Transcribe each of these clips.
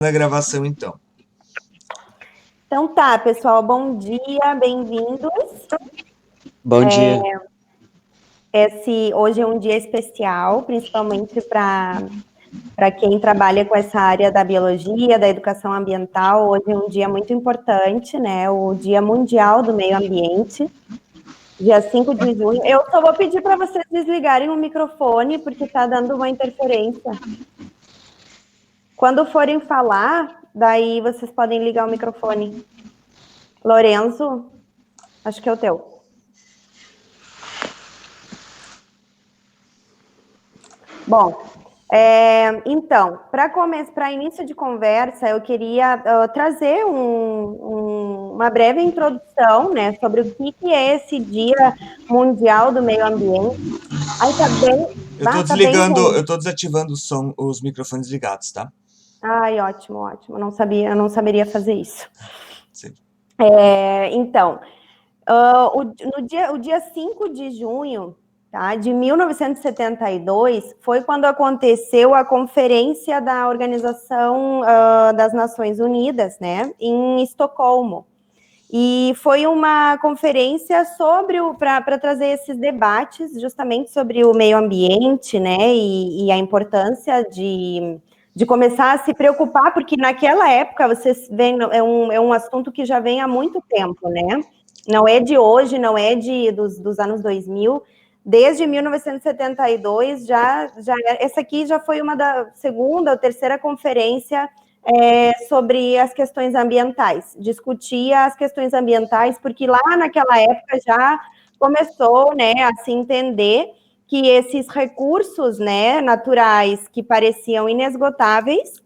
Da gravação, então. Então tá, pessoal, bom dia, bem-vindos. Bom dia. Hoje é um dia especial, principalmente para quem trabalha com essa área da biologia, da educação ambiental. Hoje é um dia muito importante, né? O Dia Mundial do Meio Ambiente, dia 5 de junho. Eu só vou pedir para vocês desligarem o microfone, porque está dando uma interferência. Quando forem falar, daí vocês podem ligar o microfone. Lorenzo, acho que é o teu. Bom, então, para início de conversa, eu queria trazer uma breve introdução, né, sobre o que é esse Dia Mundial do Meio Ambiente. Aí tá bem Eu ruim. tô desativando os microfones ligados, tá? Ai, ótimo, ótimo. Eu não saberia fazer isso. Sim. Então, o dia 5 de junho, tá, de 1972 foi quando aconteceu a Conferência da Organização das Nações Unidas, né, em Estocolmo. E foi uma conferência para trazer esses debates justamente sobre o meio ambiente, né, e a importância de começar a se preocupar, porque naquela época, vocês veem, é um assunto que já vem há muito tempo, né? Não é de hoje, não é dos anos 2000. Desde 1972, essa aqui já foi uma da segunda ou terceira conferência sobre as questões ambientais, discutia as questões ambientais, porque lá naquela época já começou, né, a se entender que esses recursos, né, naturais que pareciam inesgotáveis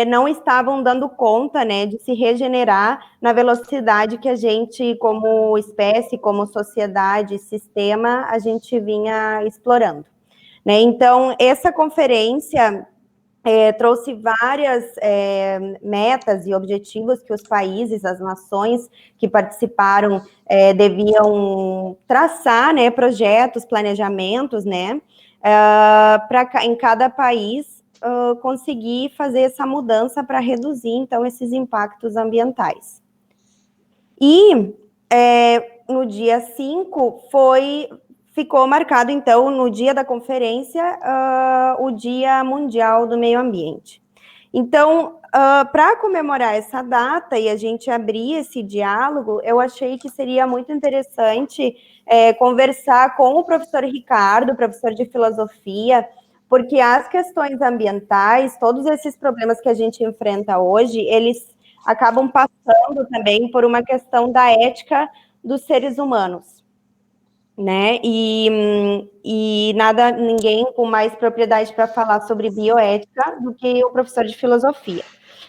não estavam dando conta, né, de se regenerar na velocidade que a gente, como espécie, como sociedade, sistema, a gente vinha explorando, né? Então, essa conferência trouxe várias metas e objetivos que os países, as nações que participaram deviam traçar, né, projetos, planejamentos, né, para em cada país conseguir fazer essa mudança para reduzir, então, esses impactos ambientais. E no dia 5 ficou marcado, então, no dia da conferência, o Dia Mundial do Meio Ambiente. Então, para comemorar essa data e a gente abrir esse diálogo, eu achei que seria muito interessante conversar com o professor Ricardo, professor de filosofia, porque as questões ambientais, todos esses problemas que a gente enfrenta hoje, eles acabam passando também por uma questão da ética dos seres humanos, né? E ninguém com mais propriedade para falar sobre bioética do que o professor de filosofia.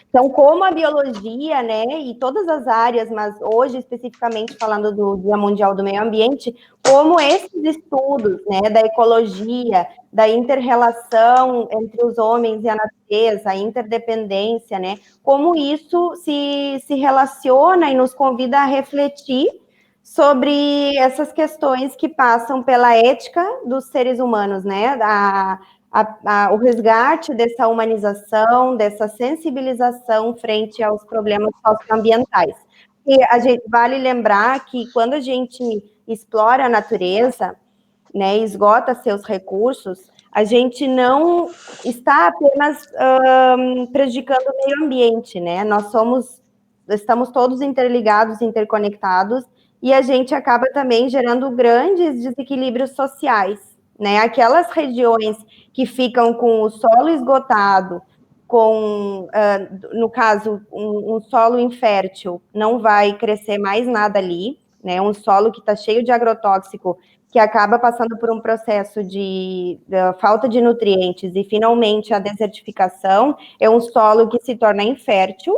Então, como a biologia, né, e todas as áreas, mas hoje especificamente falando do Dia Mundial do Meio Ambiente, como esses estudos, né, da ecologia, da inter-relação entre os homens e a natureza, a interdependência, né, como isso se relaciona e nos convida a refletir sobre essas questões que passam pela ética dos seres humanos, né, o resgate dessa humanização, dessa sensibilização frente aos problemas socioambientais. E a gente vale lembrar que quando a gente explora a natureza, né, esgota seus recursos, a gente não está apenas prejudicando o meio ambiente, né? Estamos todos interligados, interconectados, e a gente acaba também gerando grandes desequilíbrios sociais, né? Aquelas regiões que ficam com o solo esgotado, no caso, um solo infértil, não vai crescer mais nada ali, né? Um solo que está cheio de agrotóxico, que acaba passando por um processo de falta de nutrientes e, finalmente, a desertificação, é um solo que se torna infértil.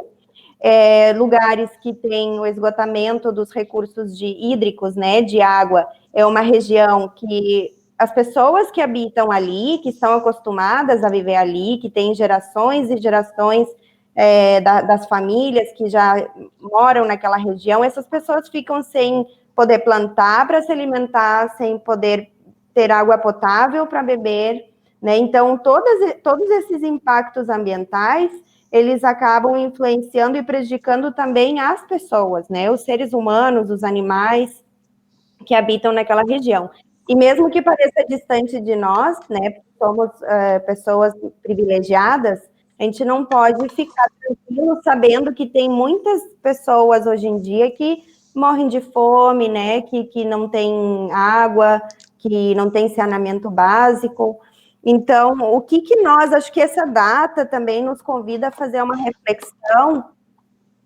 Lugares que têm o esgotamento dos recursos hídricos, né, de água, é uma região que as pessoas que habitam ali, que estão acostumadas a viver ali, que têm gerações e gerações das famílias que já moram naquela região, essas pessoas ficam sem poder plantar para se alimentar, sem poder ter água potável para beber, né? Então, todos esses impactos ambientais, eles acabam influenciando e prejudicando também as pessoas, né? Os seres humanos, os animais que habitam naquela região. E mesmo que pareça distante de nós, né, somos pessoas privilegiadas, a gente não pode ficar tranquilo sabendo que tem muitas pessoas hoje em dia que morrem de fome, né, que não tem água, que não tem saneamento básico. Então, o que nós, acho que essa data também nos convida a fazer uma reflexão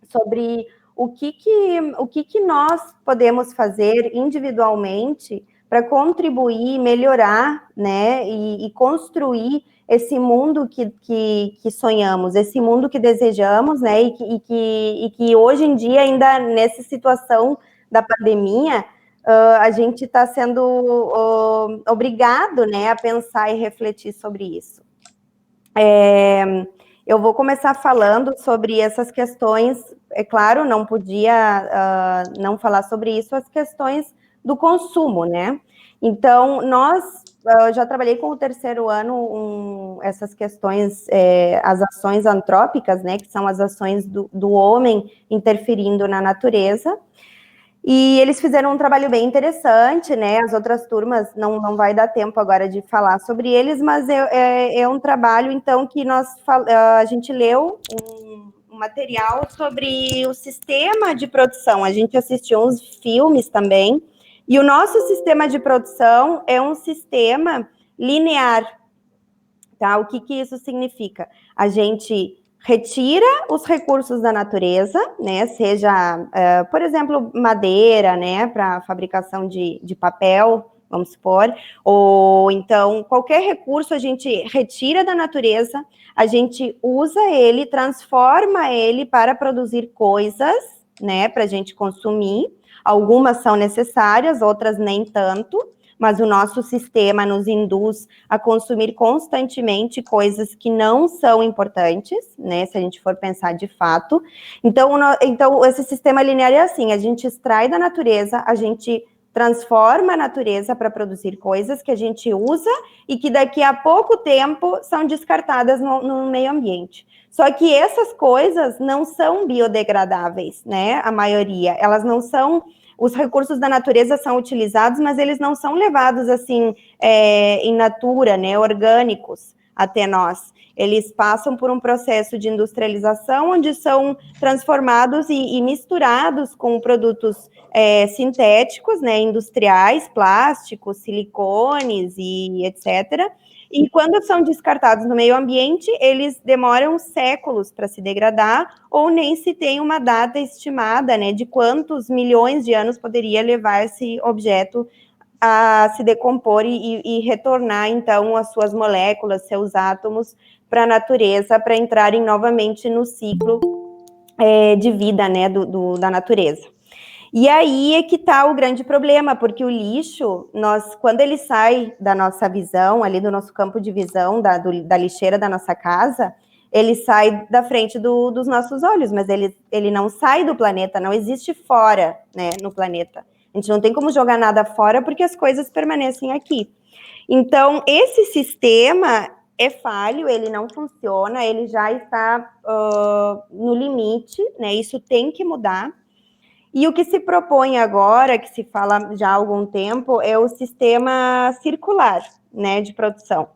sobre o que nós podemos fazer individualmente para contribuir, melhorar, né, e construir esse mundo que sonhamos, esse mundo que desejamos, né, e que hoje em dia, ainda nessa situação da pandemia, a gente está sendo obrigado, né, a pensar e refletir sobre isso. Eu vou começar falando sobre essas questões, é claro, não podia não falar sobre isso, as questões do consumo, né? Então, já trabalhei com o terceiro ano essas questões, as ações antrópicas, né, que são as ações do homem interferindo na natureza, e eles fizeram um trabalho bem interessante, né? As outras turmas não vai dar tempo agora de falar sobre eles, mas é um trabalho, então, que a gente leu um material sobre o sistema de produção. A gente assistiu uns filmes também, e o nosso sistema de produção é um sistema linear, tá? O que isso significa? A gente retira os recursos da natureza, né, seja, por exemplo, madeira, né, para fabricação de papel, vamos supor, ou então qualquer recurso a gente retira da natureza, a gente usa ele, transforma ele para produzir coisas, né, para a gente consumir. Algumas são necessárias, outras nem tanto, mas o nosso sistema nos induz a consumir constantemente coisas que não são importantes, né, se a gente for pensar de fato. Então, esse sistema linear é assim, a gente extrai da natureza, a gente transforma a natureza para produzir coisas que a gente usa e que daqui a pouco tempo são descartadas no meio ambiente. Só que essas coisas não são biodegradáveis, né, a maioria, elas não são... Os recursos da natureza são utilizados, mas eles não são levados, assim, em natura, né, orgânicos até nós. Eles passam por um processo de industrialização, onde são transformados e misturados com produtos sintéticos, né, industriais, plásticos, silicones e etc., e quando são descartados no meio ambiente, eles demoram séculos para se degradar, ou nem se tem uma data estimada, né, de quantos milhões de anos poderia levar esse objeto a se decompor e retornar, então, as suas moléculas, seus átomos, para a natureza, para entrarem novamente no ciclo de vida, né, da natureza. E aí é que está o grande problema, porque o lixo, quando ele sai da nossa visão, ali do nosso campo de visão, da lixeira da nossa casa, ele sai da frente dos nossos olhos, mas ele não sai do planeta, não existe fora, né, no planeta. A gente não tem como jogar nada fora, porque as coisas permanecem aqui. Então, esse sistema é falho, ele não funciona, ele já está no limite, né, isso tem que mudar. E o que se propõe agora, que se fala já há algum tempo, é o sistema circular, né, de produção.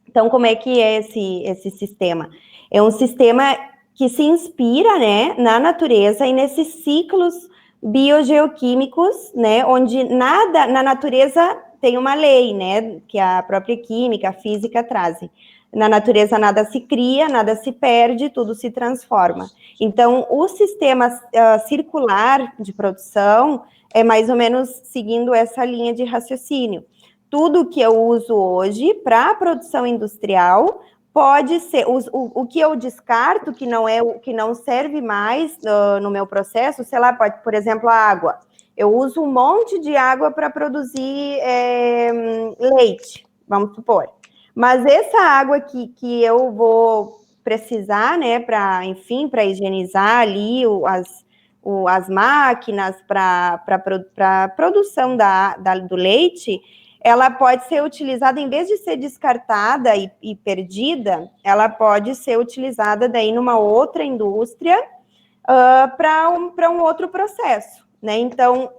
Então, como é que é esse sistema? É um sistema que se inspira, né, na natureza e nesses ciclos biogeoquímicos, né, onde nada na natureza tem uma lei, né, que a própria química, a física trazem. Na natureza nada se cria, nada se perde, tudo se transforma. Então, o sistema circular de produção é mais ou menos seguindo essa linha de raciocínio. Tudo que eu uso hoje para a produção industrial pode ser o que eu descarto, que não serve mais no meu processo, sei lá, pode, por exemplo, a água. Eu uso um monte de água para produzir leite, vamos supor. Mas essa água que eu vou precisar, né, para higienizar ali as máquinas para a produção do leite, ela pode ser utilizada, em vez de ser descartada e perdida, ela pode ser utilizada daí numa outra indústria para um outro processo, né? Então,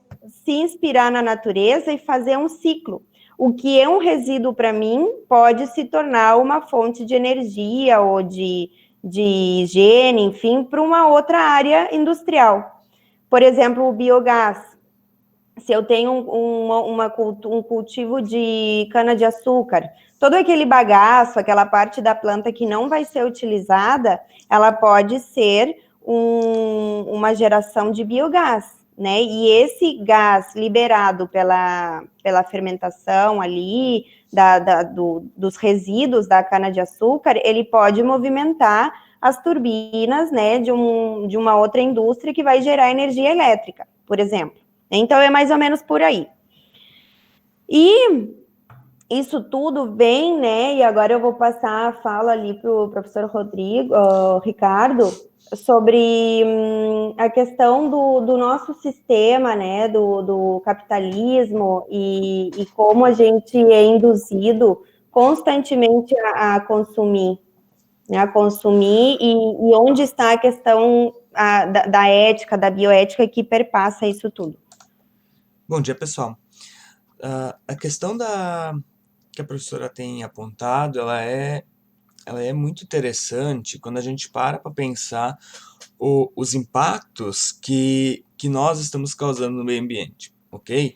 se inspirar na natureza e fazer um ciclo. O que é um resíduo para mim pode se tornar uma fonte de energia ou de higiene, enfim, para uma outra área industrial. Por exemplo, o biogás. Se eu tenho um cultivo de cana-de-açúcar, todo aquele bagaço, aquela parte da planta que não vai ser utilizada, ela pode ser uma geração de biogás, né? E esse gás liberado pela fermentação ali, dos resíduos da cana-de-açúcar, ele pode movimentar as turbinas, né, de uma outra indústria que vai gerar energia elétrica, por exemplo. Então, é mais ou menos por aí. E isso tudo vem, né? E agora eu vou passar a fala ali para o professor Ricardo, sobre a questão do nosso sistema, né? Do capitalismo e como a gente é induzido constantemente a consumir, né? A consumir e onde está a questão da ética, da bioética que perpassa isso tudo. Bom dia, pessoal. A questão que a professora tem apontado, ela é muito interessante quando a gente para pensar os impactos que nós estamos causando no meio ambiente, ok?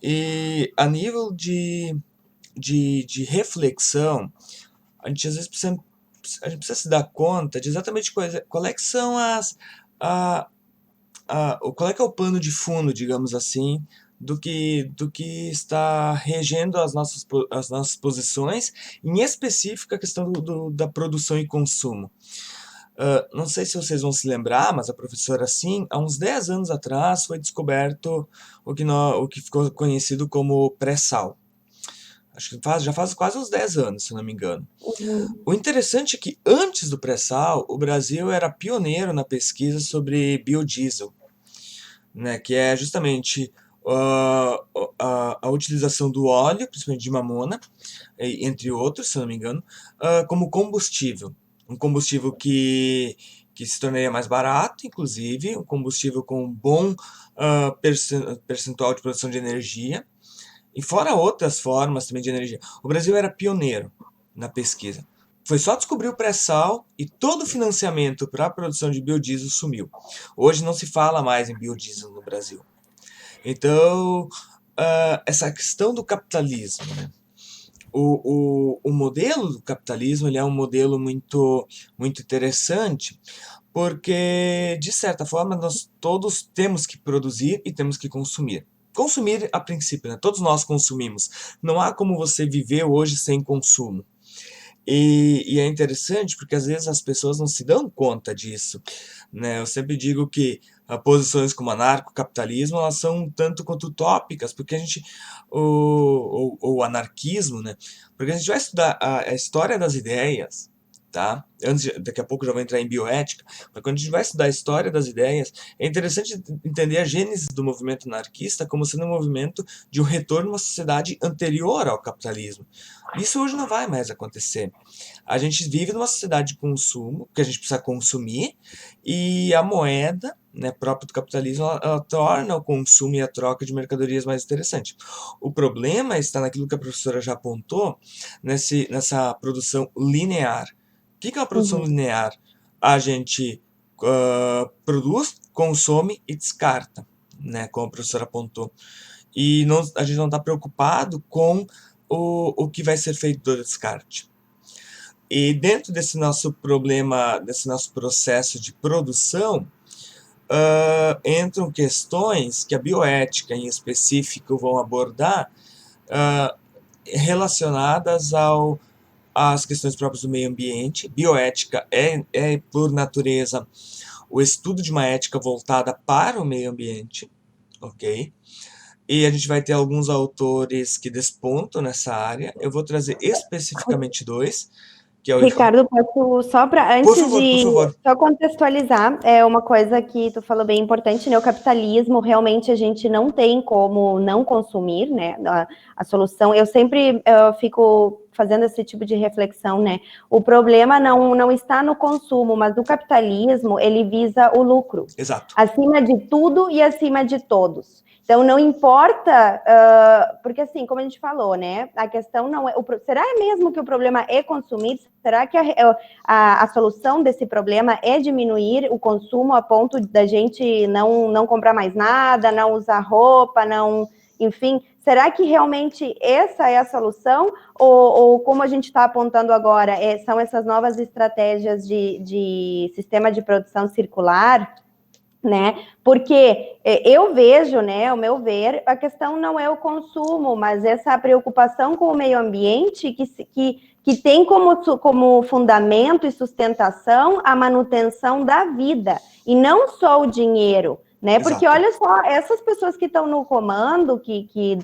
E a nível de reflexão, a gente às vezes precisa se dar conta de exatamente qual é que são qual é que é o pano de fundo, digamos assim, do que está regendo as nossas posições, em específico a questão da produção e consumo. Não sei se vocês vão se lembrar, mas a professora, sim, há uns 10 anos atrás foi descoberto o que ficou conhecido como pré-sal. Acho que já faz quase uns 10 anos, se não me engano. O interessante é que antes do pré-sal, o Brasil era pioneiro na pesquisa sobre biodiesel, né, que é justamente a utilização do óleo, principalmente de mamona, entre outros, se não me engano, como combustível. Um combustível que se tornaria mais barato, inclusive, um combustível com um bom percentual de produção de energia, e fora outras formas também de energia. O Brasil era pioneiro na pesquisa. Foi só descobrir o pré-sal e todo o financiamento para a produção de biodiesel sumiu. Hoje não se fala mais em biodiesel no Brasil. Então, essa questão do capitalismo, né? O modelo do capitalismo, ele é um modelo muito, muito interessante, porque, de certa forma, nós todos temos que produzir e temos que consumir. Consumir, a princípio, né? Todos nós consumimos. Não há como você viver hoje sem consumo. E é interessante porque às vezes as pessoas não se dão conta disso, né? Eu sempre digo que posições como anarcocapitalismo, elas são um tanto quanto utópicas, porque ou anarquismo, né? Porque a gente vai estudar a história das ideias, tá? Daqui a pouco eu já vou entrar em bioética, mas quando a gente vai estudar a história das ideias, é interessante entender a gênese do movimento anarquista como sendo um movimento de um retorno a uma sociedade anterior ao capitalismo. Isso hoje não vai mais acontecer. A gente vive numa sociedade de consumo, que a gente precisa consumir, e a moeda, né, própria do capitalismo, ela torna o consumo e a troca de mercadorias mais interessante. O problema está naquilo que a professora já apontou, nessa produção linear. O que é uma produção linear? A gente produz, consome e descarta, né, como a professora apontou. E a gente não está preocupado com o que vai ser feito do descarte. E dentro desse nosso problema, desse nosso processo de produção, entram questões que a bioética em específico vão abordar, relacionadas às questões próprias do meio ambiente. Bioética é, por natureza, o estudo de uma ética voltada para o meio ambiente, ok? E a gente vai ter alguns autores que despontam nessa área. Eu vou trazer especificamente dois, que é o... Ricardo, posso só para antes Por de favor. só contextualizar, é uma coisa que tu falou bem importante, né? O capitalismo realmente a gente não tem como não consumir, né? A solução, eu sempre fico fazendo esse tipo de reflexão, né? O problema não está no consumo, mas o capitalismo ele visa o lucro, Exato. acima de tudo e acima de todos. Então, não importa, porque assim, como a gente falou, né? A questão não é. Será mesmo que o problema é consumir? Será que a solução desse problema é diminuir o consumo a ponto da gente não comprar mais nada, não usar roupa, não. Enfim, será que realmente essa é a solução? Ou como a gente está apontando agora, são essas novas estratégias de sistema de produção circular? Né? Porque eu vejo, né, ao meu ver, a questão não é o consumo, mas essa preocupação com o meio ambiente que tem como fundamento e sustentação a manutenção da vida, e não só o dinheiro, né? Porque Exato. olha só, essas pessoas que estão no comando, que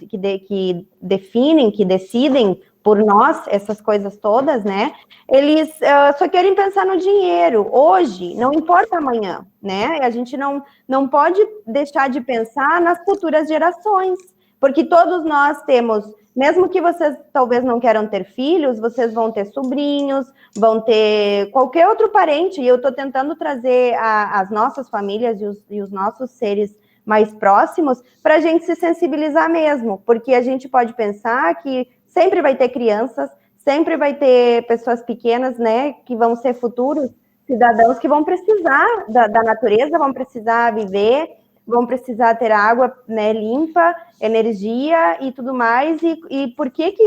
definem, que decidem por nós, essas coisas todas, né? Eles só querem pensar no dinheiro, hoje, não importa amanhã, né? A gente não pode deixar de pensar nas futuras gerações, porque todos nós temos, mesmo que vocês talvez não queiram ter filhos, vocês vão ter sobrinhos, vão ter qualquer outro parente, e eu estou tentando trazer as nossas famílias e os nossos seres mais próximos para a gente se sensibilizar mesmo, porque a gente pode pensar que sempre vai ter crianças, sempre vai ter pessoas pequenas, né, que vão ser futuros cidadãos que vão precisar da natureza, vão precisar viver, vão precisar ter água, né, limpa, energia e tudo mais, e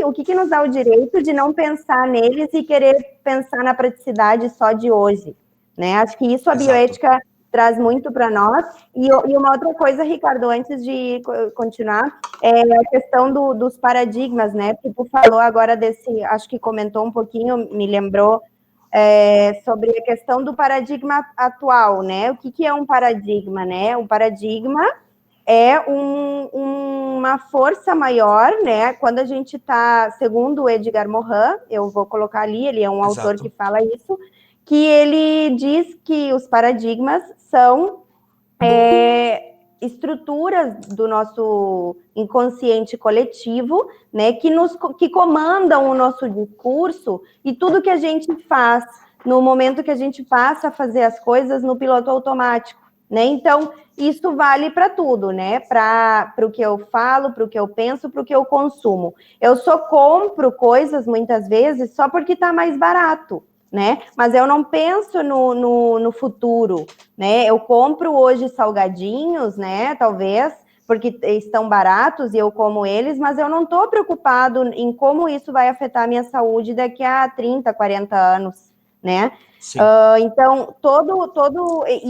o que nos dá o direito de não pensar neles e querer pensar na praticidade só de hoje, né? Acho que isso a Exato. bioética traz muito para nós. E uma outra coisa, Ricardo, antes de continuar, é a questão dos paradigmas, né? Que tu falou agora desse, acho que comentou um pouquinho, me lembrou, sobre a questão do paradigma atual, né? O que é um paradigma, né? Um paradigma é uma força maior, né? Quando a gente está, segundo o Edgar Morin, eu vou colocar ali, ele é um autor Exato. que fala isso, que ele diz que os paradigmas são estruturas do nosso inconsciente coletivo, né, que comandam o nosso discurso e tudo que a gente faz no momento que a gente passa a fazer as coisas no piloto automático, né? Então, isso vale para tudo, né? Para o que eu falo, para o que eu penso, para o que eu consumo. Eu só compro coisas, muitas vezes, só porque está mais barato, né? Mas eu não penso no futuro, né? Eu compro hoje salgadinhos, né? Talvez, porque estão baratos e eu como eles, mas eu não estou preocupado em como isso vai afetar a minha saúde daqui a 30, 40 anos, né? Então,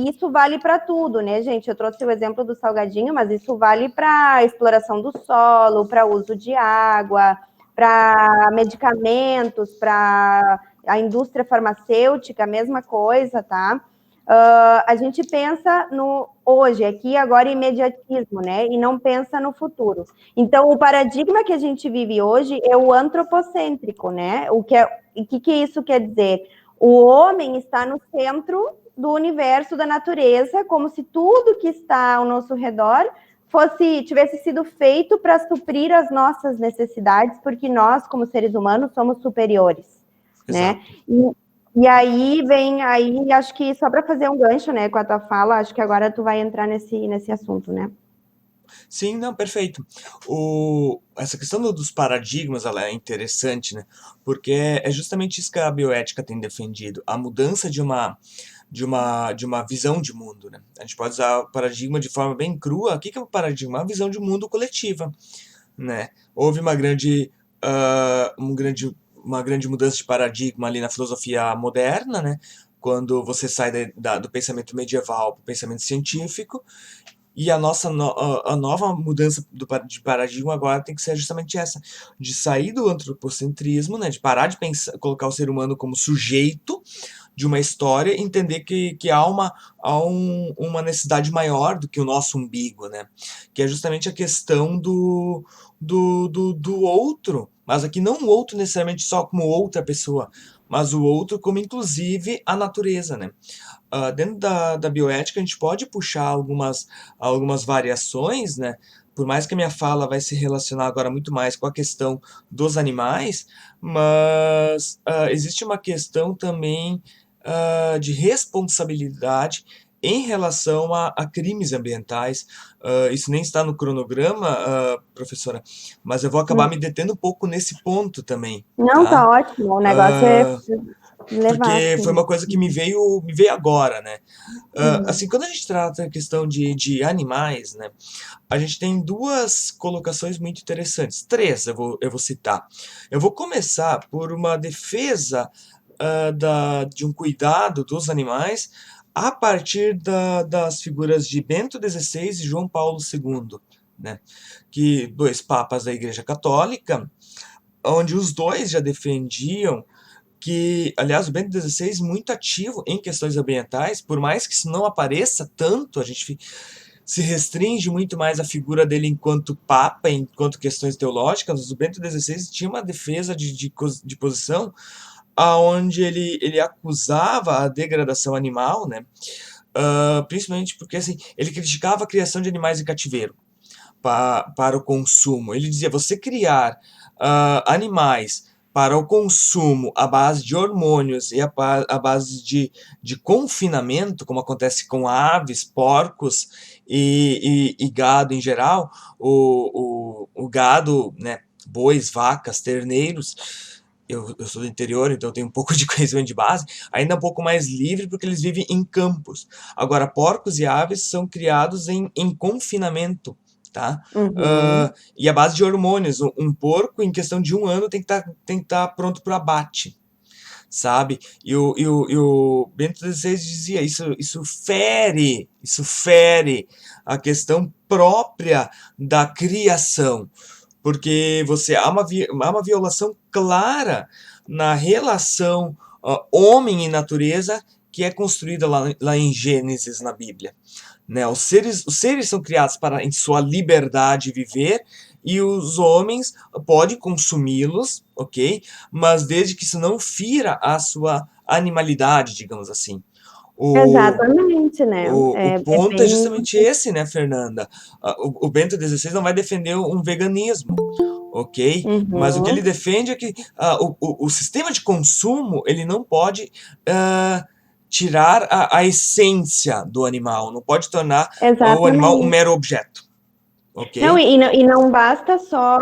isso vale para tudo, né, gente? Eu trouxe o exemplo do salgadinho, mas isso vale para a exploração do solo, para uso de água, para medicamentos, para a indústria farmacêutica, a mesma coisa, tá? A gente pensa no hoje, aqui, agora, imediatismo, né? E não pensa no futuro. Então, o paradigma que a gente vive hoje é o antropocêntrico, né? O que isso quer dizer? O homem está no centro do universo, da natureza, como se tudo que está ao nosso redor tivesse sido feito para suprir as nossas necessidades, porque nós, como seres humanos, somos superiores, né? E aí acho que só para fazer um gancho, né, com a tua fala, acho que agora tu vai entrar nesse assunto, né? Sim, não, perfeito. Essa questão dos paradigmas, ela é interessante, né? Porque é justamente isso que a bioética tem defendido, a mudança de uma visão de mundo, né? A gente pode usar o paradigma de forma bem crua. O que é o paradigma? Uma visão de mundo coletiva, né? Houve uma grande mudança de paradigma ali na filosofia moderna, né? Quando você sai do pensamento medieval para o pensamento científico, e a nova mudança de paradigma agora tem que ser justamente essa, de sair do antropocentrismo, né, de parar de pensar, colocar o ser humano como sujeito de uma história, e entender que há uma necessidade maior do que o nosso umbigo, né, que é justamente a questão do outro, mas aqui não o outro necessariamente só como outra pessoa, mas o outro como inclusive a natureza, né? Dentro da bioética a gente pode puxar algumas variações, né? Por mais que a minha fala vai se relacionar agora muito mais com a questão dos animais, mas existe uma questão também de responsabilidade em relação a crimes ambientais. Isso nem está no cronograma, professora, mas eu vou acabar me detendo um pouco nesse ponto também, Não, tá tá? ótimo. O negócio é Ah, levar, porque foi assim. uma coisa que me veio agora, né? Uhum. Assim, quando a gente trata a questão de animais, né, a gente tem duas colocações muito interessantes. Três eu vou citar. Eu vou começar por uma defesa de um cuidado dos animais a partir das figuras de Bento XVI e João Paulo II, né? Que dois papas da Igreja Católica, onde os dois já defendiam que, aliás, o Bento XVI muito ativo em questões ambientais, por mais que isso não apareça tanto, a gente se restringe muito mais à figura dele enquanto papa, enquanto questões teológicas. O Bento XVI tinha uma defesa de posição aonde ele acusava a degradação animal, né? Principalmente porque assim, ele criticava a criação de animais em cativeiro para o consumo. Ele dizia: você criar animais para o consumo à base de hormônios e à base de confinamento, como acontece com aves, porcos e gado em geral, o gado, né, bois, vacas, terneiros. Eu sou do interior, então eu tenho um pouco de conhecimento de base, ainda um pouco mais livre, porque eles vivem em campos. Agora, porcos e aves são criados em confinamento, tá? Uhum. E a base de hormônios. Um porco, em questão de um ano, tem que tá pronto para o abate, sabe? E o Bento XVI dizia: isso fere a questão própria da criação, porque há uma violação clara na relação homem e natureza que é construída lá em Gênesis, na Bíblia, né? Os seres são criados para, em sua liberdade, viver, e os homens podem consumi-los, ok? Mas desde que isso não fira a sua animalidade, digamos assim. O, Exatamente, né? o É ponto é bem. justamente esse, né, Fernanda? O Bento XVI não vai defender um veganismo, ok? Mas o que ele Uhum. defende é que o sistema de consumo ele não pode tirar a essência do animal, não pode tornar o animal um Exatamente. mero objeto, Não, ok? e não basta só,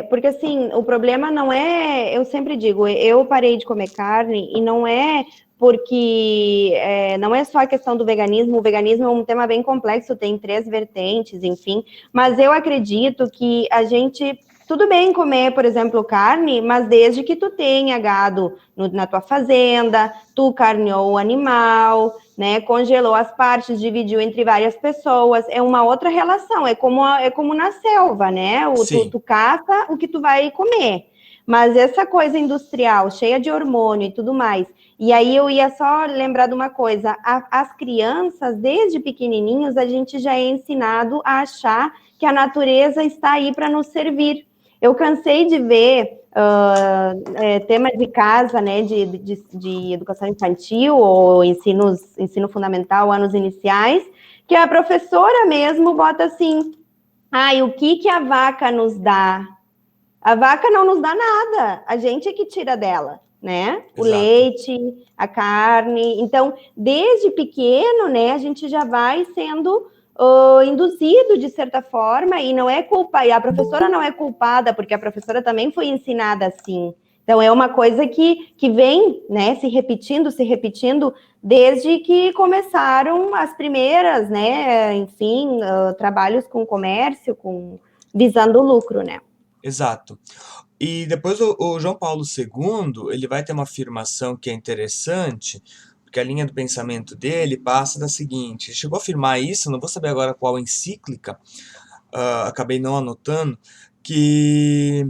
porque assim, o problema não é, eu sempre digo, eu parei de comer carne e não é porque não é só a questão do veganismo, o veganismo é um tema bem complexo, tem 3 vertentes, enfim, mas eu acredito que a gente, tudo bem comer, por exemplo, carne, mas desde que tu tenha gado na tua fazenda, tu carneou o animal, né, congelou as partes, dividiu entre várias pessoas, é uma outra relação, é como na selva, né, tu Sim, caça o que tu vai comer, mas essa coisa industrial, cheia de hormônio e tudo mais, e aí eu ia só lembrar de uma coisa, as crianças, desde pequenininhos, a gente já é ensinado a achar que a natureza está aí para nos servir. Eu cansei de ver tema de casa, né, de educação infantil ou ensino fundamental, anos iniciais, que a professora mesmo bota assim, e o que a vaca nos dá? A vaca não nos dá nada, a gente é que tira dela, né? O exato. leite, a carne. Então, desde pequeno, né, a gente já vai sendo induzido de certa forma, e não é culpa, e a professora não é culpada, porque a professora também foi ensinada assim. Então, é uma coisa que vem, né, se repetindo, desde que começaram as primeiras, né, enfim, trabalhos com comércio, visando o lucro, né? Exato. E depois o João Paulo II, ele vai ter uma afirmação que é interessante, porque a linha do pensamento dele passa da seguinte: ele chegou a afirmar isso, não vou saber agora qual encíclica, acabei não anotando, que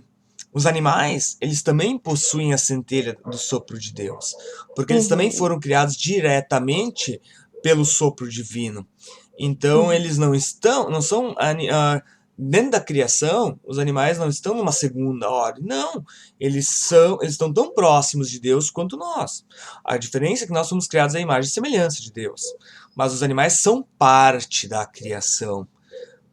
os animais, eles também possuem a centelha do sopro de Deus, porque eles também Uhum, foram criados diretamente pelo sopro divino. Então uhum. eles não são dentro da criação, os animais não estão numa segunda ordem. Não, eles estão tão próximos de Deus quanto nós. A diferença é que nós somos criados à imagem e semelhança de Deus. Mas os animais são parte da criação.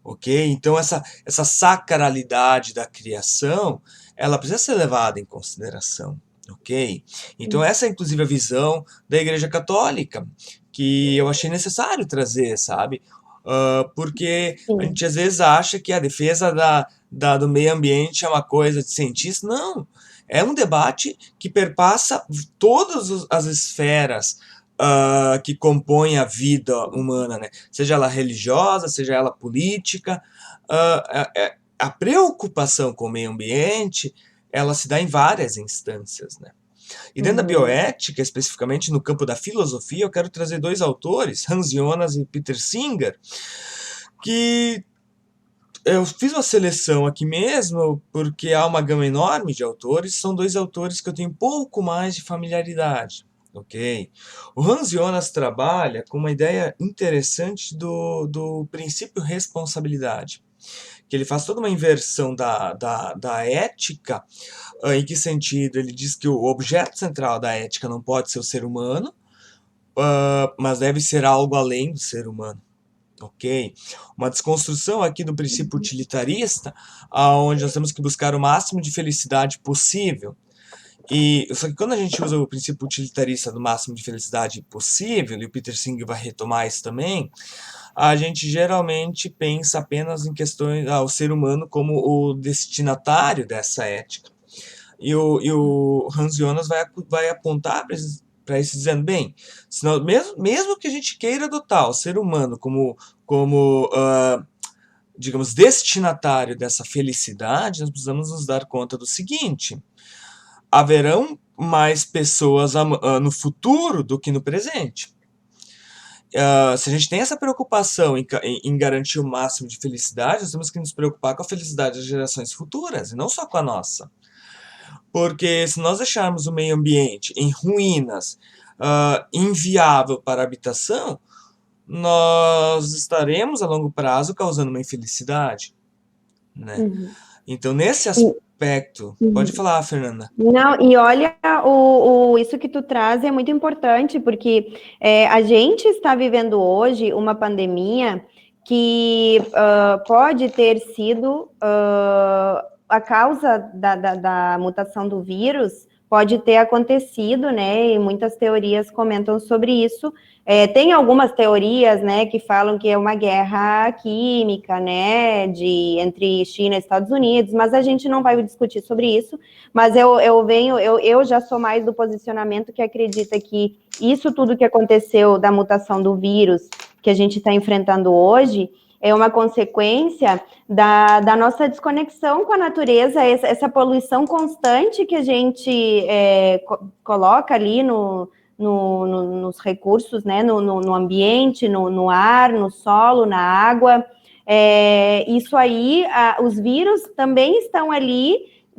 Ok? Então essa sacralidade da criação, ela precisa ser levada em consideração. Ok? Então essa é inclusive a visão da Igreja Católica, que eu achei necessário trazer, sabe? Porque a Sim. gente às vezes acha que a defesa do meio ambiente é uma coisa de cientista. Não, é um debate que perpassa todas as esferas que compõem a vida humana, né? Seja ela religiosa, seja ela política. A preocupação com o meio ambiente, ela se dá em várias instâncias, né? E dentro da Uhum. bioética, especificamente no campo da filosofia, eu quero trazer dois autores, Hans Jonas e Peter Singer, que eu fiz uma seleção aqui mesmo, porque há uma gama enorme de autores, são dois autores que eu tenho um pouco mais de familiaridade. Ok? O Hans Jonas trabalha com uma ideia interessante do princípio responsabilidade, que ele faz toda uma inversão da ética. Em que sentido? Ele diz que o objeto central da ética não pode ser o ser humano, mas deve ser algo além do ser humano. Ok? Uma desconstrução aqui do princípio utilitarista, onde nós temos que buscar o máximo de felicidade possível. Só que quando a gente usa o princípio utilitarista do máximo de felicidade possível, e o Peter Singer vai retomar isso também, a gente geralmente pensa apenas em questões ao ser humano como o destinatário dessa ética. E o Hans Jonas vai apontar para isso dizendo, bem, senão, mesmo que a gente queira adotar o ser humano como digamos, destinatário dessa felicidade, nós precisamos nos dar conta do seguinte: haverão mais pessoas no futuro do que no presente. Se a gente tem essa preocupação em garantir o máximo de felicidade, nós temos que nos preocupar com a felicidade das gerações futuras, e não só com a nossa. Porque se nós deixarmos o meio ambiente em ruínas, inviável para a habitação, nós estaremos a longo prazo causando uma infelicidade, né? Uhum. Então, nesse E- aspecto, pode uhum. falar, Fernanda. Não, e olha, isso que tu traz é muito importante, porque a gente está vivendo hoje uma pandemia que pode ter sido a causa da mutação do vírus, pode ter acontecido, né? E muitas teorias comentam sobre isso. Tem algumas teorias, né, que falam que é uma guerra química, né, entre China e Estados Unidos, mas a gente não vai discutir sobre isso. Mas eu já sou mais do posicionamento que acredita que isso tudo que aconteceu da mutação do vírus que a gente está enfrentando hoje é uma consequência da nossa desconexão com a natureza, essa poluição constante que a gente coloca ali nos recursos, né, no ambiente, no ar, no solo, na água. Isso aí, os vírus também estão ali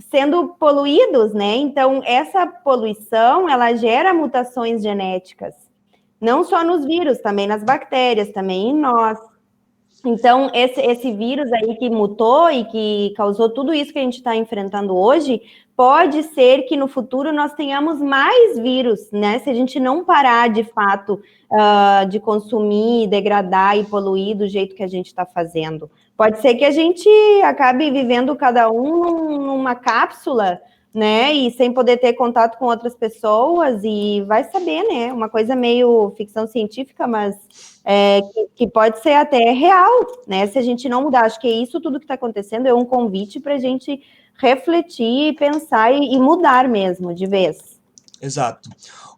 sendo poluídos, né? Então, essa poluição, ela gera mutações genéticas, não só nos vírus, também nas bactérias, também em nós. Então, esse vírus aí que mutou e que causou tudo isso que a gente está enfrentando hoje, pode ser que no futuro nós tenhamos mais vírus, né? Se a gente não parar de fato de consumir, degradar e poluir do jeito que a gente está fazendo. Pode ser que a gente acabe vivendo cada um numa cápsula, né? E sem poder ter contato com outras pessoas, e vai saber, né? Uma coisa meio ficção científica, mas que pode ser até real, né? Se a gente não mudar. Acho que isso tudo que está acontecendo é um convite para a gente refletir, pensar e mudar mesmo, de vez. Exato.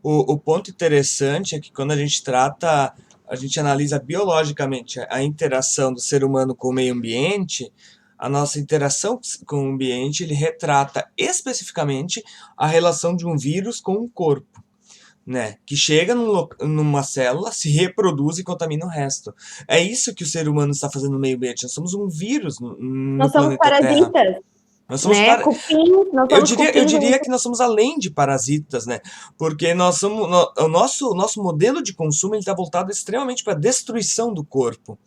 O ponto interessante é que quando a gente analisa biologicamente a interação do ser humano com o meio ambiente, a nossa interação com o ambiente, ele retrata especificamente a relação de um vírus com um corpo, né? Que chega numa célula, se reproduz e contamina o resto. É isso que o ser humano está fazendo no meio ambiente. Nós somos um vírus no Nós somos planeta Terra. parasitas, Nós somos né? para... Cupins, nós Eu somos diria, eu cupins. diria que nós somos além de parasitas, né? Porque o nosso modelo de consumo está voltado extremamente para a destruição do corpo.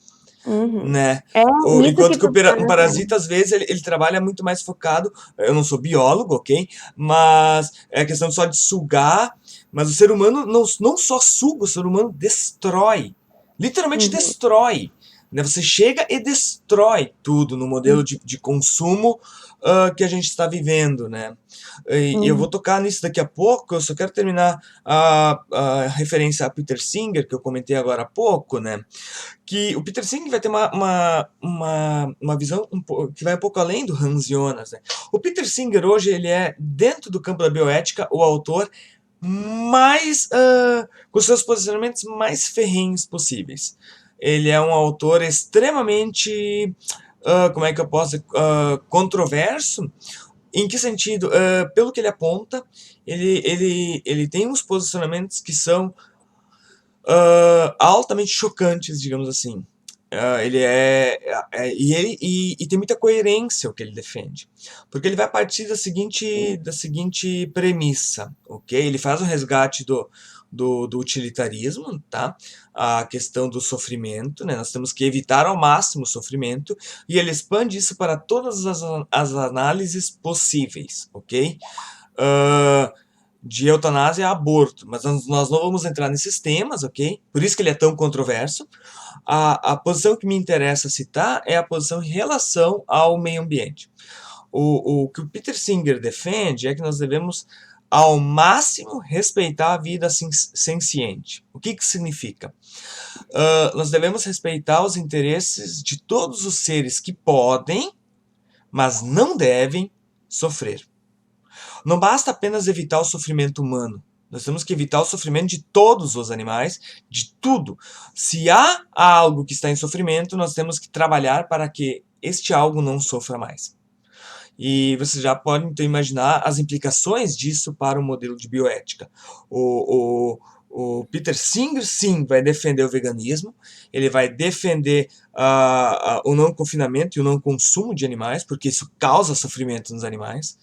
Uhum. né? É isso que Enquanto que um funciona assim. parasita, às vezes, ele trabalha muito mais focado. Eu não sou biólogo, ok? Mas é a questão só de sugar. Mas o ser humano não só suga, o ser humano destrói. Literalmente Uhum. destrói. Né? Você chega e destrói tudo no modelo Uhum. de consumo que a gente está vivendo, né? E eu vou Uhum. tocar nisso daqui a pouco. Eu só quero terminar a referência a Peter Singer, que eu comentei agora há pouco, né? Que o Peter Singer vai ter uma visão que vai um pouco além do Hans Jonas, né? O Peter Singer hoje ele é, dentro do campo da bioética, o autor mais com seus posicionamentos mais ferrenhos possíveis. Ele é um autor extremamente, como é que eu posso dizer, controverso. Em que sentido? Pelo que ele aponta, ele tem uns posicionamentos que são altamente chocantes, digamos assim. Ele e tem muita coerência o que ele defende, porque ele vai partir da seguinte premissa, ok? Ele faz um resgate do utilitarismo, tá? A questão do sofrimento, né? Nós temos que evitar ao máximo o sofrimento, e ele expande isso para todas as análises possíveis, ok? Uh, de eutanásia a aborto, mas nós não vamos entrar nesses temas, ok? Por isso que ele é tão controverso. A posição que me interessa citar é a posição em relação ao meio ambiente. O que o Peter Singer defende é que nós devemos, ao máximo, respeitar a vida senciente. O que significa? Nós devemos respeitar os interesses de todos os seres que podem, mas não devem, sofrer. Não basta apenas evitar o sofrimento humano. Nós temos que evitar o sofrimento de todos os animais, de tudo. Se há algo que está em sofrimento, nós temos que trabalhar para que este algo não sofra mais. E você já pode então imaginar as implicações disso para o modelo de bioética. O Peter Singer, sim, vai defender o veganismo, ele vai defender o não confinamento e o não consumo de animais, porque isso causa sofrimento nos animais.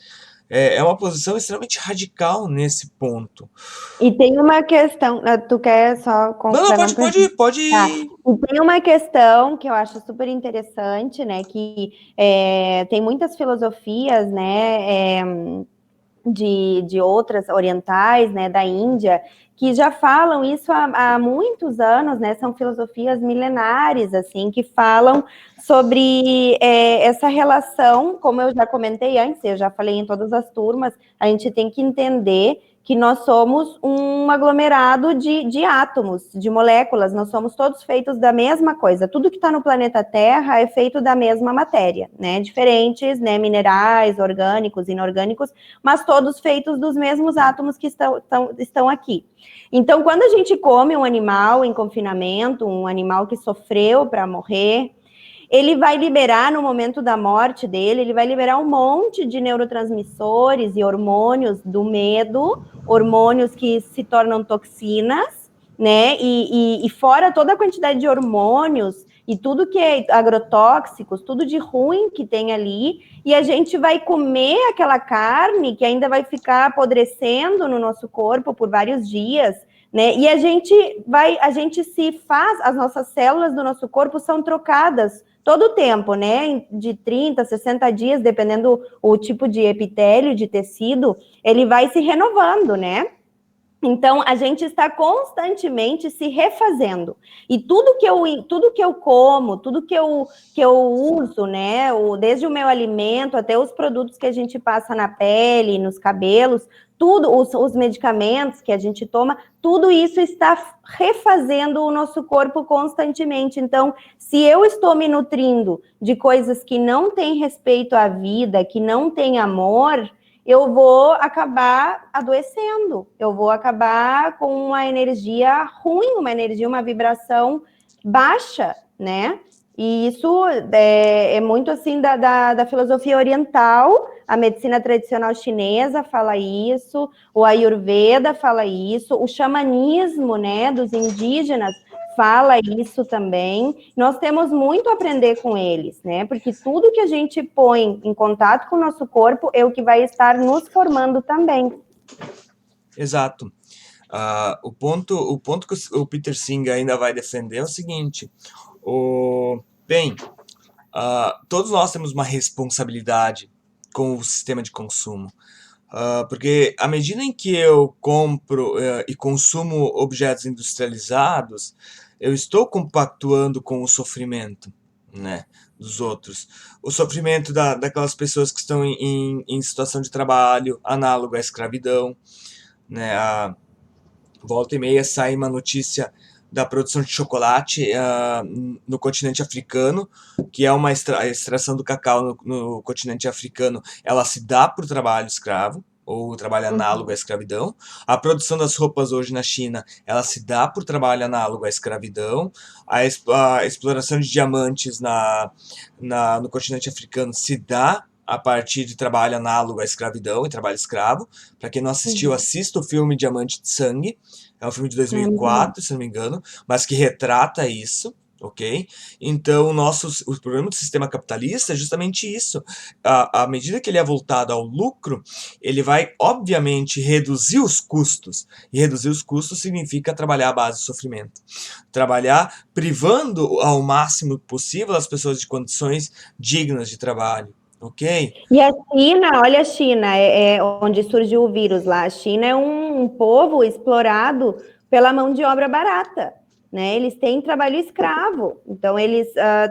É uma posição extremamente radical nesse ponto. E tem uma questão, tu quer só Não, para não perder. pode Tá. ir. E tem uma questão que eu acho super interessante, né? Que tem muitas filosofias, né? De outras orientais, né? Da Índia, que já falam isso há muitos anos, né? São filosofias milenares, assim, que falam sobre essa relação, como eu já comentei antes, eu já falei em todas as turmas, a gente tem que entender que nós somos um aglomerado de átomos, de moléculas, nós somos todos feitos da mesma coisa. Tudo que está no planeta Terra é feito da mesma matéria, né? Diferentes, né? Minerais, orgânicos, inorgânicos, mas todos feitos dos mesmos átomos que estão aqui. Então, quando a gente come um animal em confinamento, um animal que sofreu para morrer, ele vai liberar, no momento da morte dele, ele vai liberar um monte de neurotransmissores e hormônios do medo, hormônios que se tornam toxinas, né? E fora toda a quantidade de hormônios e tudo que é agrotóxicos, tudo de ruim que tem ali, e a gente vai comer aquela carne que ainda vai ficar apodrecendo no nosso corpo por vários dias, né? E a gente se faz, as nossas células do nosso corpo são trocadas todo o tempo, né? De 30, 60 dias, dependendo o tipo de epitélio, de tecido, ele vai se renovando, né? Então, a gente está constantemente se refazendo. E tudo que eu como, tudo que eu uso, né? Desde o meu alimento até os produtos que a gente passa na pele, nos cabelos, tudo, os medicamentos que a gente toma, tudo isso está refazendo o nosso corpo constantemente. Então, se eu estou me nutrindo de coisas que não têm respeito à vida, que não têm amor, eu vou acabar adoecendo, eu vou acabar com uma energia ruim, uma vibração baixa, né? E isso é muito assim da filosofia oriental, a medicina tradicional chinesa fala isso, o Ayurveda fala isso, o xamanismo, né, dos indígenas fala isso também. Nós temos muito a aprender com eles, né? Porque tudo que a gente põe em contato com o nosso corpo é o que vai estar nos formando também. Exato. O ponto que o Peter Singer ainda vai defender é o seguinte: Bem, todos nós temos uma responsabilidade com o sistema de consumo. Porque à medida em que eu compro e consumo objetos industrializados, eu estou compactuando com o sofrimento, né, dos outros. O sofrimento daquelas pessoas que estão em situação de trabalho análogo à escravidão, né? Volta e meia sai uma notícia da produção de chocolate no continente africano, que é uma a extração do cacau no continente africano, ela se dá por trabalho escravo, ou trabalho análogo à escravidão. A produção das roupas hoje na China, ela se dá por trabalho análogo à escravidão. A exploração de diamantes no continente africano se dá a partir de trabalho análogo à escravidão e trabalho escravo. Para quem não assistiu, Uhum. assista o filme Diamante de Sangue. É um filme de É muito bom. 2004, se não me engano, mas que retrata isso, ok? Então, o problema do sistema capitalista é justamente isso. À medida que ele é voltado ao lucro, ele vai, obviamente, reduzir os custos. E reduzir os custos significa trabalhar à base do sofrimento. Trabalhar privando ao máximo possível as pessoas de condições dignas de trabalho. Ok? E a China, olha a China, é onde surgiu o vírus lá. A China é um povo explorado pela mão de obra barata, né? Eles têm trabalho escravo, então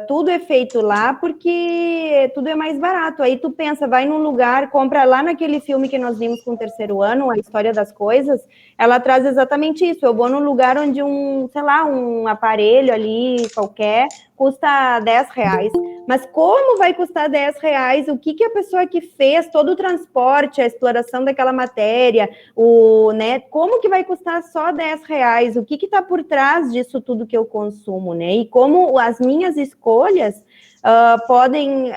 tudo é feito lá porque tudo é mais barato. Aí tu pensa, vai num lugar, compra lá naquele filme que nós vimos com o Terceiro Ano, A História das Coisas, ela traz exatamente isso. Eu vou num lugar onde um aparelho ali qualquer custa R$10. Mas como vai custar R$10? O que a pessoa que fez todo o transporte, a exploração daquela matéria, né? Como que vai custar só R$10? O que está por trás disso tudo que eu consumo, né? E como as minhas escolhas podem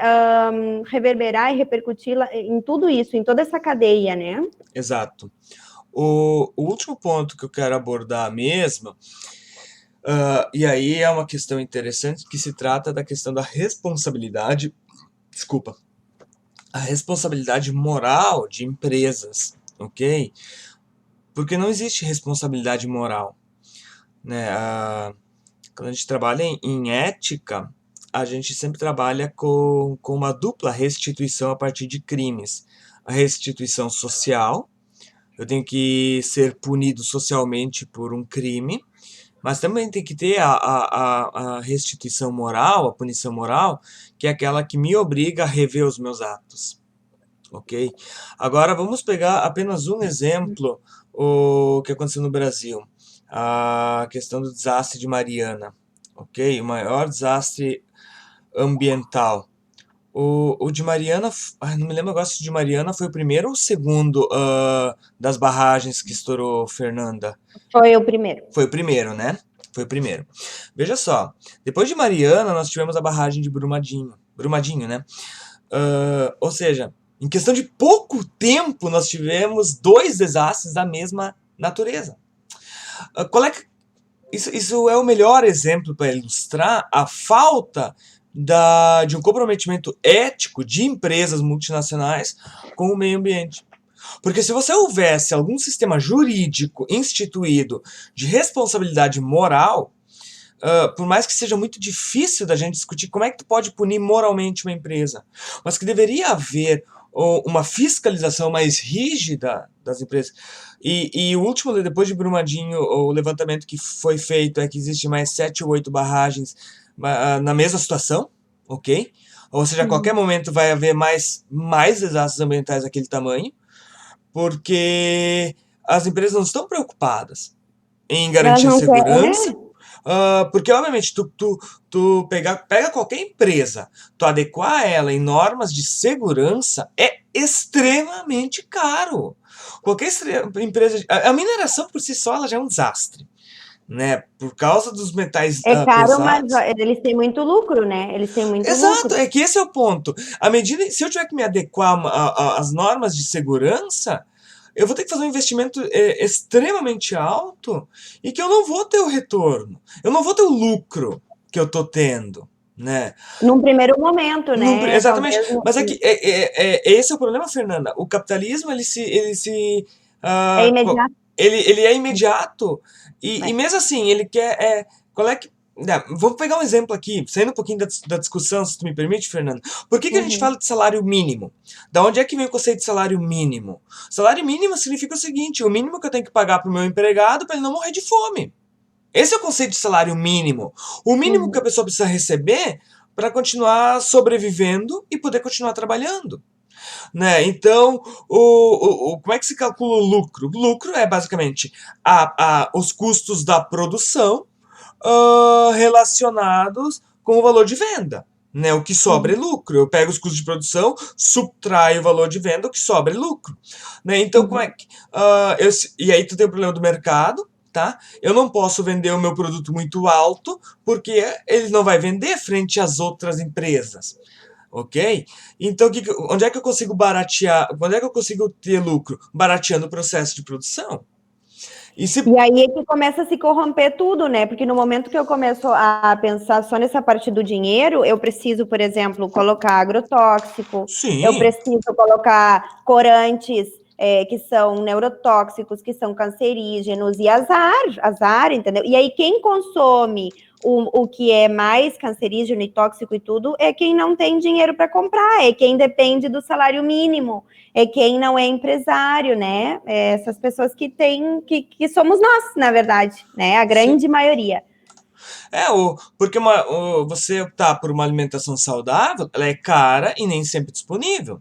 reverberar e repercutir em tudo isso, em toda essa cadeia, né? Exato. O último ponto que eu quero abordar mesmo, e aí é uma questão interessante que se trata da questão da responsabilidade, desculpa, a responsabilidade moral de empresas, ok? Porque não existe responsabilidade moral, né? Quando a gente trabalha em ética, a gente sempre trabalha com uma dupla restituição a partir de crimes. A restituição social, eu tenho que ser punido socialmente por um crime, mas também tem que ter a restituição moral, a punição moral, que é aquela que me obriga a rever os meus atos, ok? Agora vamos pegar apenas um exemplo, o que aconteceu no Brasil, a questão do desastre de Mariana, ok? O maior desastre ambiental. O de Mariana, não me lembro agora se o de Mariana foi o primeiro ou o segundo das barragens que estourou, Fernanda. Foi o primeiro. Foi o primeiro, né? Foi o primeiro. Veja só, depois de Mariana, nós tivemos a barragem de Brumadinho. Brumadinho, né? Ou seja, em questão de pouco tempo, nós tivemos dois desastres da mesma natureza. Isso é o melhor exemplo para ilustrar a falta de um comprometimento ético de empresas multinacionais com o meio ambiente. Porque se você houvesse algum sistema jurídico instituído de responsabilidade moral, por mais que seja muito difícil da gente discutir como é que tu pode punir moralmente uma empresa, mas que deveria haver uma fiscalização mais rígida das empresas. E o último, depois de Brumadinho, o levantamento que foi feito é que existe mais 7 ou 8 barragens na mesma situação, ok? Ou seja, a qualquer momento vai haver mais desastres ambientais daquele tamanho, porque as empresas não estão preocupadas em garantir a segurança, porque obviamente tu pega qualquer empresa, tu adequar ela em normas de segurança é extremamente caro. Qualquer empresa, a mineração por si só ela já é um desastre, né? Por causa dos metais É caro, mas pesados. eles têm muito lucro, né? Eles têm muito Exato, lucro. é que esse é o ponto. À medida, se eu tiver que me adequar às normas de segurança, eu vou ter que fazer um investimento extremamente alto e que eu não vou ter o retorno. Eu não vou ter o lucro que eu estou tendo, né? Num primeiro momento, né? Exatamente. Talvez. Mas é que esse é o problema, Fernanda. O capitalismo, É ah, imediato. ele é imediato e Né? mesmo assim, ele quer... qual é que Vou pegar um exemplo aqui, saindo um pouquinho da discussão, se tu me permite, Fernando. Por que a gente Uhum. fala de salário mínimo? Da onde é que vem o conceito de salário mínimo? Salário mínimo significa o seguinte: o mínimo que eu tenho que pagar para o meu empregado para ele não morrer de fome. Esse é o conceito de salário mínimo. O mínimo que a Uhum. pessoa precisa receber para continuar sobrevivendo e poder continuar trabalhando. Né? Então, como é que se calcula o lucro? O lucro é basicamente os custos da produção relacionados com o valor de venda. Né, o que sobra é Uhum. lucro. Eu pego os custos de produção, subtraio o valor de venda, o que sobra é lucro. Né, então, como é Uhum. que. E aí tu tem o problema do mercado, tá? Eu não posso vender o meu produto muito alto, porque ele não vai vender frente às outras empresas. Ok? Então, onde é que eu consigo baratear? Onde é que eu consigo ter lucro? Barateando o processo de produção. E se. E aí é que começa a se corromper tudo, né? Porque no momento que eu começo a pensar só nessa parte do dinheiro, eu preciso, por exemplo, colocar agrotóxico, eu Sim. preciso colocar corantes, que são neurotóxicos, que são cancerígenos, e azar, entendeu? E aí quem consome o que é mais cancerígeno e tóxico e tudo é quem não tem dinheiro para comprar, é quem depende do salário mínimo, é quem não é empresário, né? É essas pessoas que têm, que somos nós, na verdade, né? A Sim. grande maioria. Porque você optar por uma alimentação saudável, ela é cara e nem sempre disponível.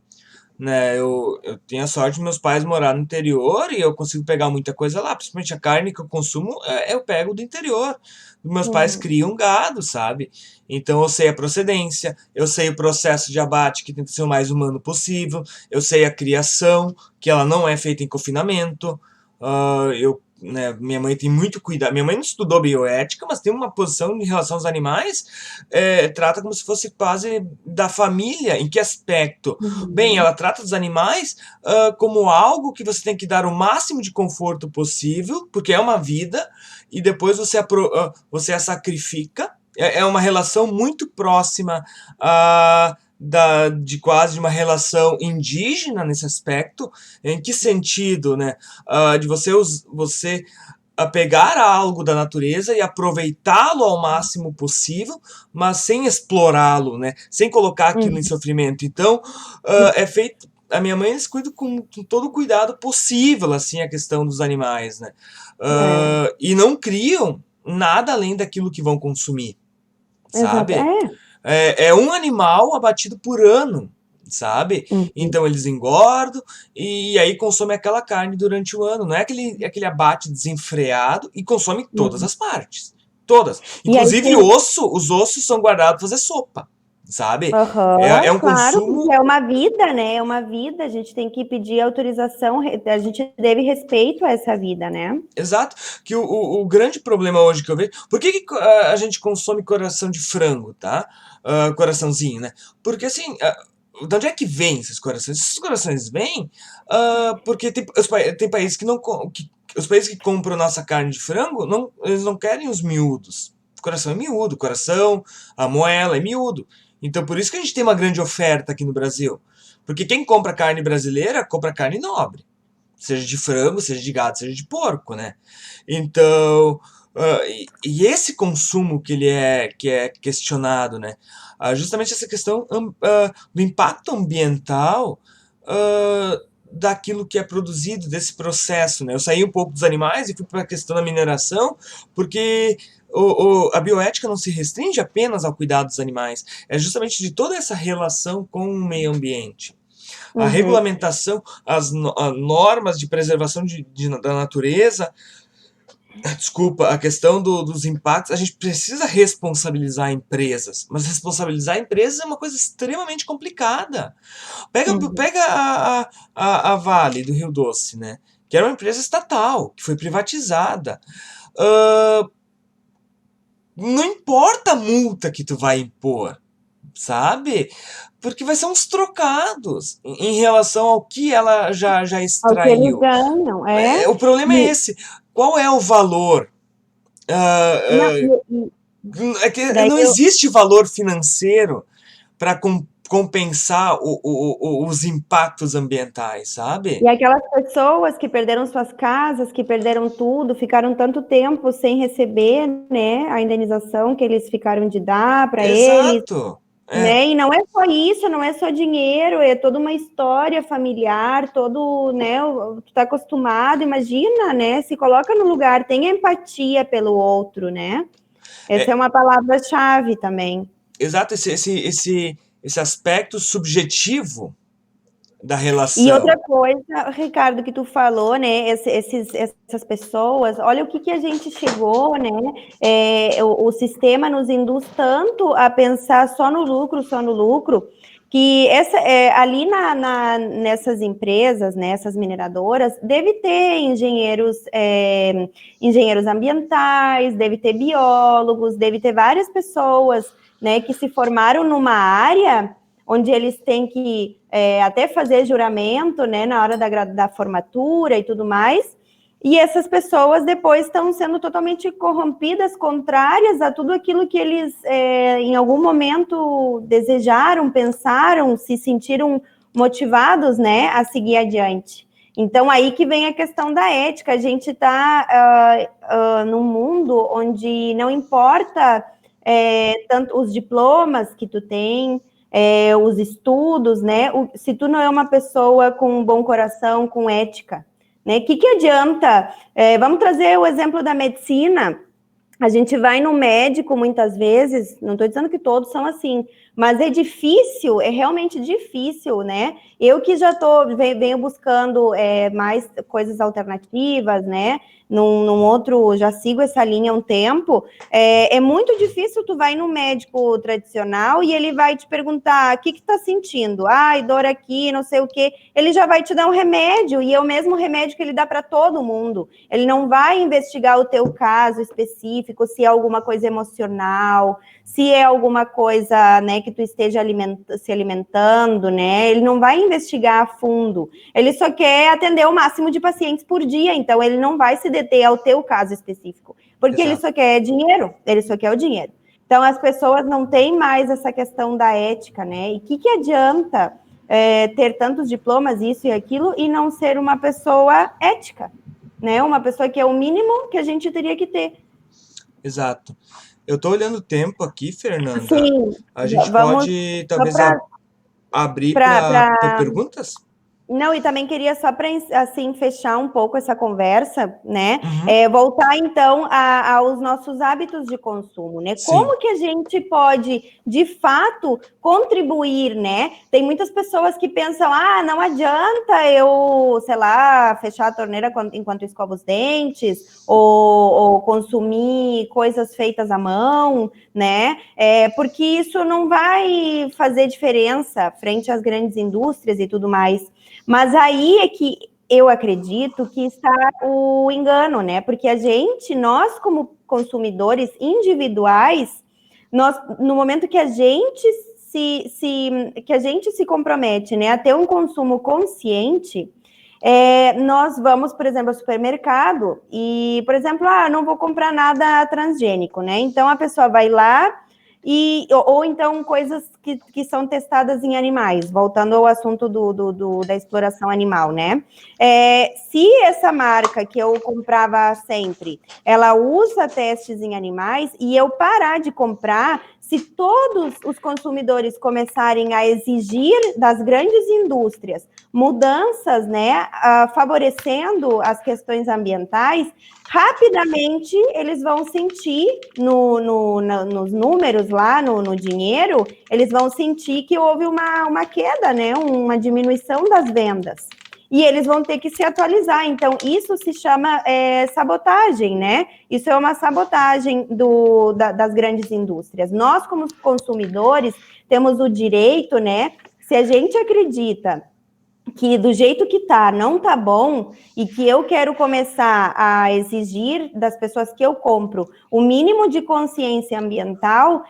Né? Eu tenho a sorte de meus pais morar no interior e eu consigo pegar muita coisa lá, principalmente a carne que eu consumo, eu pego do interior. Meus pais Uhum. criam gado, sabe? Então eu sei a procedência, eu sei o processo de abate que tenta ser o mais humano possível, eu sei a criação, que ela não é feita em confinamento. Minha mãe tem muito cuidado. Minha mãe não estudou bioética, mas tem uma posição em relação aos animais, trata como se fosse quase da família. Em que aspecto? Bem, Uhum. ela trata dos animais como algo que você tem que dar o máximo de conforto possível, porque é uma vida, e depois você a sacrifica. É uma relação muito próxima de quase de uma relação indígena nesse aspecto. Em que sentido, né? De você a pegar algo da natureza e aproveitá-lo ao máximo possível, mas sem explorá-lo, né? Sem colocar aquilo em Uhum. sofrimento. Então, é feito. A minha mãe eles cuida com todo o cuidado possível, assim, a questão dos animais, né? É, E não criam nada além daquilo que vão consumir, exato. sabe? É um animal abatido por ano, sabe? Uhum. Então eles engordam e aí consomem aquela carne durante o ano. Não é aquele abate desenfreado, e consome todas Uhum. as partes. Todas. E aí Inclusive tem, os ossos são guardados para fazer sopa, sabe? É aham, um claro, porque consumo. é uma vida, né? É uma vida, a gente tem que pedir autorização, a gente deve respeito a essa vida, né? Exato. Que o grande problema hoje que eu vejo. Por que a gente consome coração de frango, tá? Coraçãozinho, né? Porque assim. De onde é que vem esses corações? Esses corações vêm porque tem países que não. Os países que compram nossa carne de frango, eles não querem os miúdos. O coração é miúdo, o coração, a moela é miúdo. Então por isso que a gente tem uma grande oferta aqui no Brasil. Porque quem compra carne brasileira, compra carne nobre. Seja de frango, seja de gado, seja de porco, né? Então, e esse consumo que é questionado, né? Justamente essa questão do impacto ambiental daquilo que é produzido, desse processo, né? Eu saí um pouco dos animais e fui para a questão da mineração, porque a bioética não se restringe apenas ao cuidado dos animais, é justamente de toda essa relação com o meio ambiente. A Uhum. regulamentação, normas de preservação da natureza, desculpa, a questão dos impactos, a gente precisa responsabilizar empresas, mas responsabilizar empresas é uma coisa extremamente complicada. Uhum. Pega a Vale do Rio Doce, né? Que era uma empresa estatal, que foi privatizada. Ah, não importa a multa que tu vai impor, sabe? Porque vai ser uns trocados em relação ao que ela já Ao que eles extraiu. ganham, é. O problema é E, esse. Qual é o valor? Ah, não, ah, e é que daí não eu, existe valor financeiro para compensar os impactos ambientais, sabe? E aquelas pessoas que perderam suas casas, que perderam tudo, ficaram tanto tempo sem receber, né, a indenização que eles ficaram de dar para eles, Exato. É, né? E não é só isso, não é só dinheiro, é toda uma história familiar, todo, né? Tu tá acostumado, imagina, né? Se coloca no lugar, tenha empatia pelo outro, né? Essa é é uma palavra-chave também. exato esse aspecto subjetivo da E outra relação. coisa, Ricardo, que tu falou, né? Essas pessoas, olha o que a gente chegou, né? O sistema nos induz tanto a pensar só no lucro, que ali nessas empresas, nessas mineradoras, deve ter engenheiros ambientais, deve ter biólogos, deve ter várias pessoas, né, que se formaram numa área onde eles têm que até fazer juramento, né, na hora da formatura e tudo mais, e essas pessoas depois estão sendo totalmente corrompidas, contrárias a tudo aquilo que eles em algum momento desejaram, pensaram, se sentiram motivados, né, a seguir adiante. Então, aí que vem a questão da ética. A gente está num mundo onde não importa tanto os diplomas que tu tem, os estudos, né? Se tu não é uma pessoa com um bom coração, com ética, né? O que adianta? Vamos trazer o exemplo da medicina. A gente vai no médico muitas vezes, não estou dizendo que todos são assim, mas é difícil, é realmente difícil, né? Eu que já venho buscando mais coisas alternativas, né? Num outro, já sigo essa linha há um tempo. É muito difícil, tu vai no médico tradicional e ele vai te perguntar o que tá sentindo? Ai, dor aqui, não sei o quê. Ele já vai te dar um remédio, e é o mesmo remédio que ele dá para todo mundo. Ele não vai investigar o teu caso específico, se é alguma coisa emocional, se é alguma coisa, né, que tu esteja se alimentando, né? Ele não vai investigar a fundo. Ele só quer atender o máximo de pacientes por dia, então ele não vai se deter ao teu caso específico, porque ele Exato. só quer dinheiro, ele só quer o dinheiro. Então as pessoas não têm mais essa questão da ética, né? E o que adianta ter tantos diplomas, isso e aquilo, e não ser uma pessoa ética, né? Uma pessoa que é o mínimo que a gente teria que ter. Exato. Eu tô olhando o tempo aqui, Fernanda. Sim, A gente vamos pode só talvez abrir para para perguntas? não, e também queria só para assim fechar um pouco essa conversa, né? Uhum. Voltar então aos nossos hábitos de consumo, né? Sim. Como que a gente pode, de fato, contribuir, né? Tem muitas pessoas que pensam, não adianta eu, sei lá, fechar a torneira enquanto escovo os dentes, ou consumir coisas feitas à mão, né? Porque isso não vai fazer diferença frente às grandes indústrias e tudo mais. Mas aí é que eu acredito que está o engano, né? Porque nós como consumidores individuais, no momento que a gente que a gente se compromete, né, a ter um consumo consciente, nós vamos, por exemplo, ao supermercado e, por exemplo, não vou comprar nada transgênico, né? Então a pessoa vai lá ou então coisas que são testadas em animais, voltando ao assunto da exploração animal, né? Se essa marca que eu comprava sempre, ela usa testes em animais e eu parar de comprar, se todos os consumidores começarem a exigir das grandes indústrias mudanças, né, favorecendo as questões ambientais, rapidamente eles vão sentir nos números lá, no dinheiro, eles vão sentir que houve uma queda, né? Uma diminuição das vendas. E eles vão ter que se atualizar. Então, isso se chama sabotagem, né? Isso é uma sabotagem das grandes indústrias. Nós, como consumidores, temos o direito, né? Se a gente acredita que do jeito que tá, não tá bom, e que eu quero começar a exigir das pessoas que eu compro o mínimo de consciência ambiental,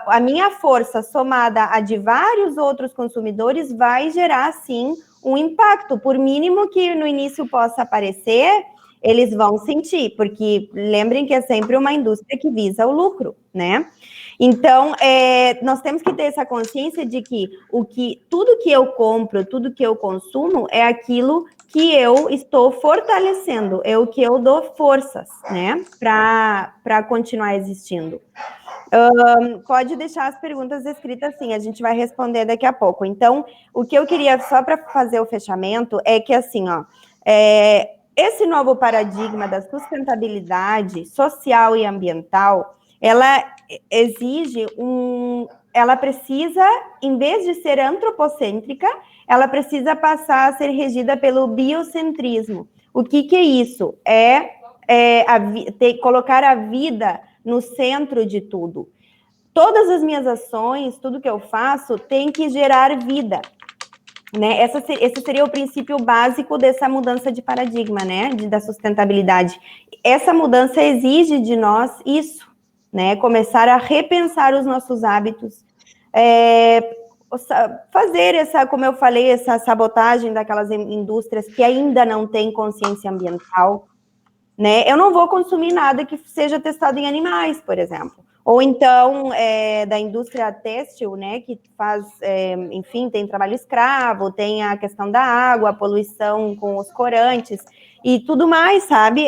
a minha força somada a de vários outros consumidores vai gerar, sim, um impacto, por mínimo que no início possa parecer, eles vão sentir, porque lembrem que é sempre uma indústria que visa o lucro, né? Então, nós temos que ter essa consciência de que tudo que eu compro, tudo que eu consumo é aquilo que eu estou fortalecendo, é o que eu dou forças, né, para continuar existindo. Pode deixar as perguntas escritas assim, a gente vai responder daqui a pouco. Então, o que eu queria, só para fazer o fechamento, é que assim, ó, esse novo paradigma da sustentabilidade social e ambiental, ela exige ela precisa, em vez de ser antropocêntrica, ela precisa passar a ser regida pelo biocentrismo. O que é isso? Colocar a vida no centro de tudo. Todas as minhas ações, tudo que eu faço, tem que gerar vida. Né? Esse seria o princípio básico dessa mudança de paradigma, né? Da sustentabilidade. Essa mudança exige de nós isso, né? Começar a repensar os nossos hábitos, fazer essa, como eu falei, essa sabotagem daquelas indústrias que ainda não têm consciência ambiental, né? Eu não vou consumir nada que seja testado em animais, por exemplo. Ou então, da indústria têxtil, né, que faz, enfim, tem trabalho escravo, tem a questão da água, a poluição com os corantes e tudo mais, sabe?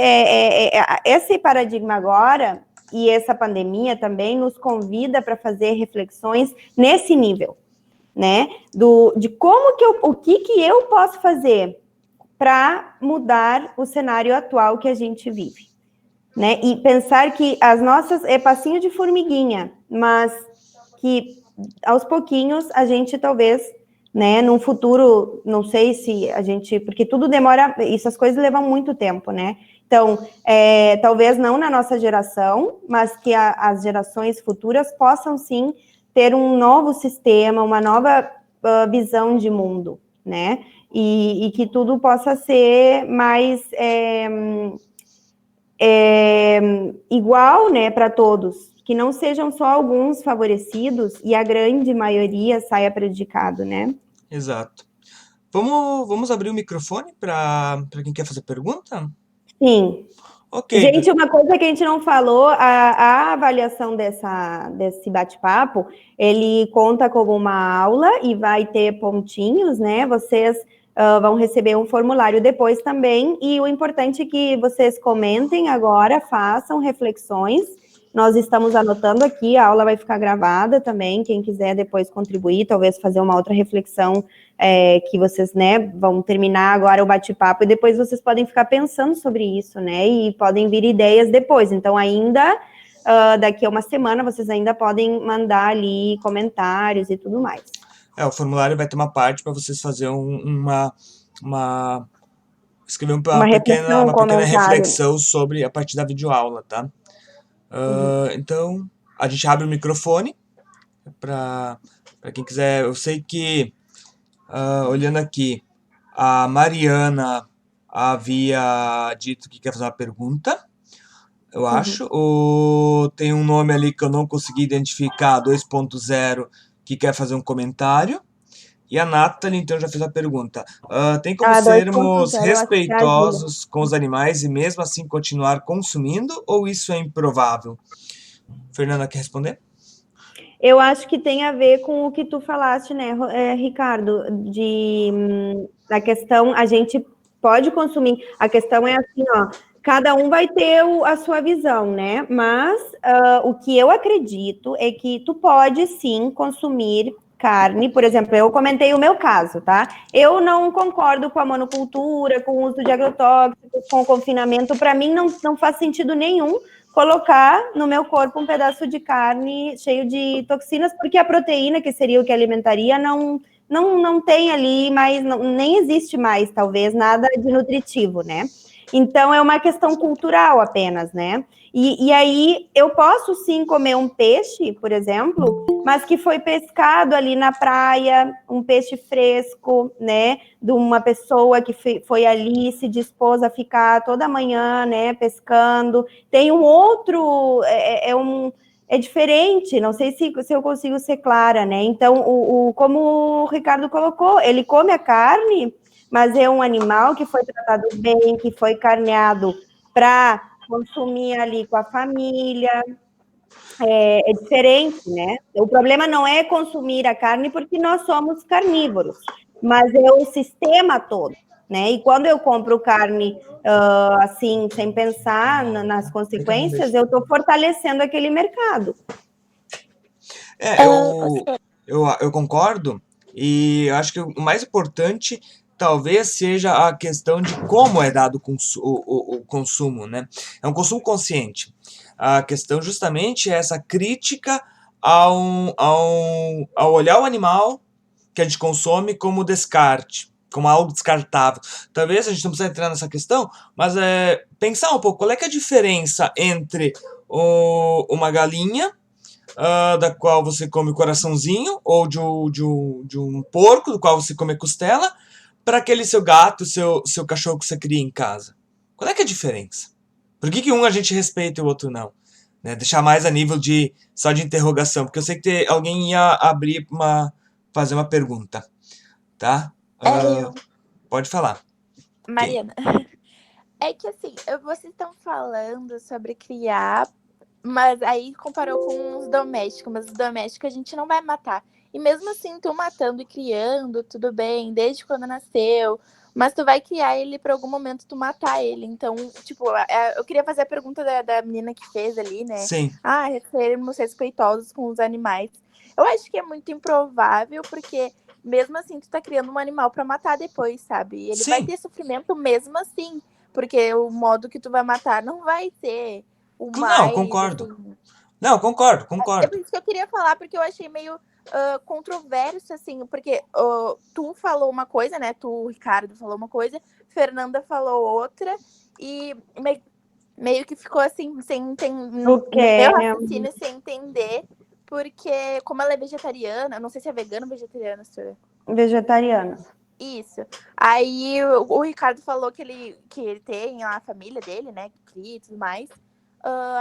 Esse paradigma agora, e essa pandemia também, nos convida para fazer reflexões nesse nível, né? De como o que eu posso fazer para mudar o cenário atual que a gente vive, né? E pensar que as nossas é passinho de formiguinha, mas que aos pouquinhos a gente talvez, né, num futuro, não sei se a gente, porque tudo demora, essas coisas levam muito tempo, né? Então, talvez não na nossa geração, mas que as gerações futuras possam sim ter um novo sistema, uma nova visão de mundo, né? E que tudo possa ser mais igual, né, para todos, que não sejam só alguns favorecidos e a grande maioria saia prejudicado, né? Exato. Vamos abrir o microfone para quem quer fazer pergunta? Sim. Ok. Gente, uma coisa que a gente não falou, a avaliação desse bate-papo, ele conta como uma aula e vai ter pontinhos, né? Vocês vão receber um formulário depois também, e o importante é que vocês comentem agora, façam reflexões. Nós estamos anotando aqui, a aula vai ficar gravada também, quem quiser depois contribuir, talvez fazer uma outra reflexão que vocês, né, vão terminar agora o bate-papo, e depois vocês podem ficar pensando sobre isso, né, e podem vir ideias depois. Então, ainda, daqui a uma semana, vocês ainda podem mandar ali comentários e tudo mais. O formulário vai ter uma parte para vocês fazerem escrever uma pequena reflexão sobre a partir da videoaula, tá? Então, a gente abre o microfone para quem quiser. Eu sei que, olhando aqui, a Mariana havia dito que quer fazer uma pergunta, eu acho. Tem um nome ali que eu não consegui identificar, 2.0, que quer fazer um comentário. E a Nathalie, então, já fez a pergunta. Tem como sermos respeitosos com os animais e mesmo assim continuar consumindo, ou isso é improvável? Fernanda, quer responder? Eu acho que tem a ver com o que tu falaste, né, Ricardo, da questão, a gente pode consumir, a questão é assim, ó, cada um vai ter a sua visão, né, mas o que eu acredito é que tu pode sim consumir carne, por exemplo, eu comentei o meu caso, tá? Eu não concordo com a monocultura, com o uso de agrotóxicos, com o confinamento, para mim não faz sentido nenhum colocar no meu corpo um pedaço de carne cheio de toxinas, porque a proteína, que seria o que alimentaria, não tem ali mais, nem existe mais, talvez, nada de nutritivo, né? Então, é uma questão cultural apenas, né? E aí, eu posso sim comer um peixe, por exemplo, mas que foi pescado ali na praia, um peixe fresco, né? De uma pessoa que foi ali, se dispôs a ficar toda manhã, né? Pescando. Tem um outro, é diferente, não sei se eu consigo ser clara, né? Então, como o Ricardo colocou, ele come a carne, mas é um animal que foi tratado bem, que foi carneado para consumir ali com a família. É diferente, né? O problema não é consumir a carne porque nós somos carnívoros, mas é o sistema todo, né? E quando eu compro carne assim, sem pensar nas consequências, eu estou fortalecendo aquele mercado. Eu concordo, e eu acho que o mais importante talvez seja a questão de como é dado o consumo, né? É um consumo consciente. A questão justamente é essa crítica ao olhar o animal que a gente consome como descarte, como algo descartável. Talvez a gente não precisa entrar nessa questão, mas pensar um pouco qual é que é a diferença entre uma galinha da qual você come o coraçãozinho, ou de um porco, do qual você come a costela, para aquele seu gato, seu cachorro que você cria em casa. Qual é que é a diferença? Por que um a gente respeita e o outro não? Né? Deixar mais a nível só de interrogação, porque eu sei que alguém ia fazer uma pergunta, tá? Eu, Pode falar. Mariana. É que assim, vocês estão falando sobre criar, mas aí comparou com os domésticos, mas os domésticos a gente não vai matar. E mesmo assim, tu matando e criando, tudo bem, desde quando nasceu, mas tu vai criar ele para algum momento tu matar ele. Então, tipo, eu queria fazer a pergunta da menina que fez ali, né? Sim. Sermos respeitosos com os animais. Eu acho que é muito improvável, porque mesmo assim, tu tá criando um animal para matar depois, sabe? E ele vai ter sofrimento mesmo assim, porque o modo que tu vai matar não vai ser o mais... Não, concordo. Assim... Não, concordo. É por isso que eu queria falar, porque eu achei meio controverso, assim, porque tu falou uma coisa, né? Tu, Ricardo, falou uma coisa, Fernanda falou outra, e meio que ficou assim, sem entender, meu raciocínio sem entender, porque como ela é vegetariana, não sei se é vegana ou vegetariana, senhora. Vegetariana. Isso. Aí o Ricardo falou que ele tem a família dele, né? Que cria e tudo mais.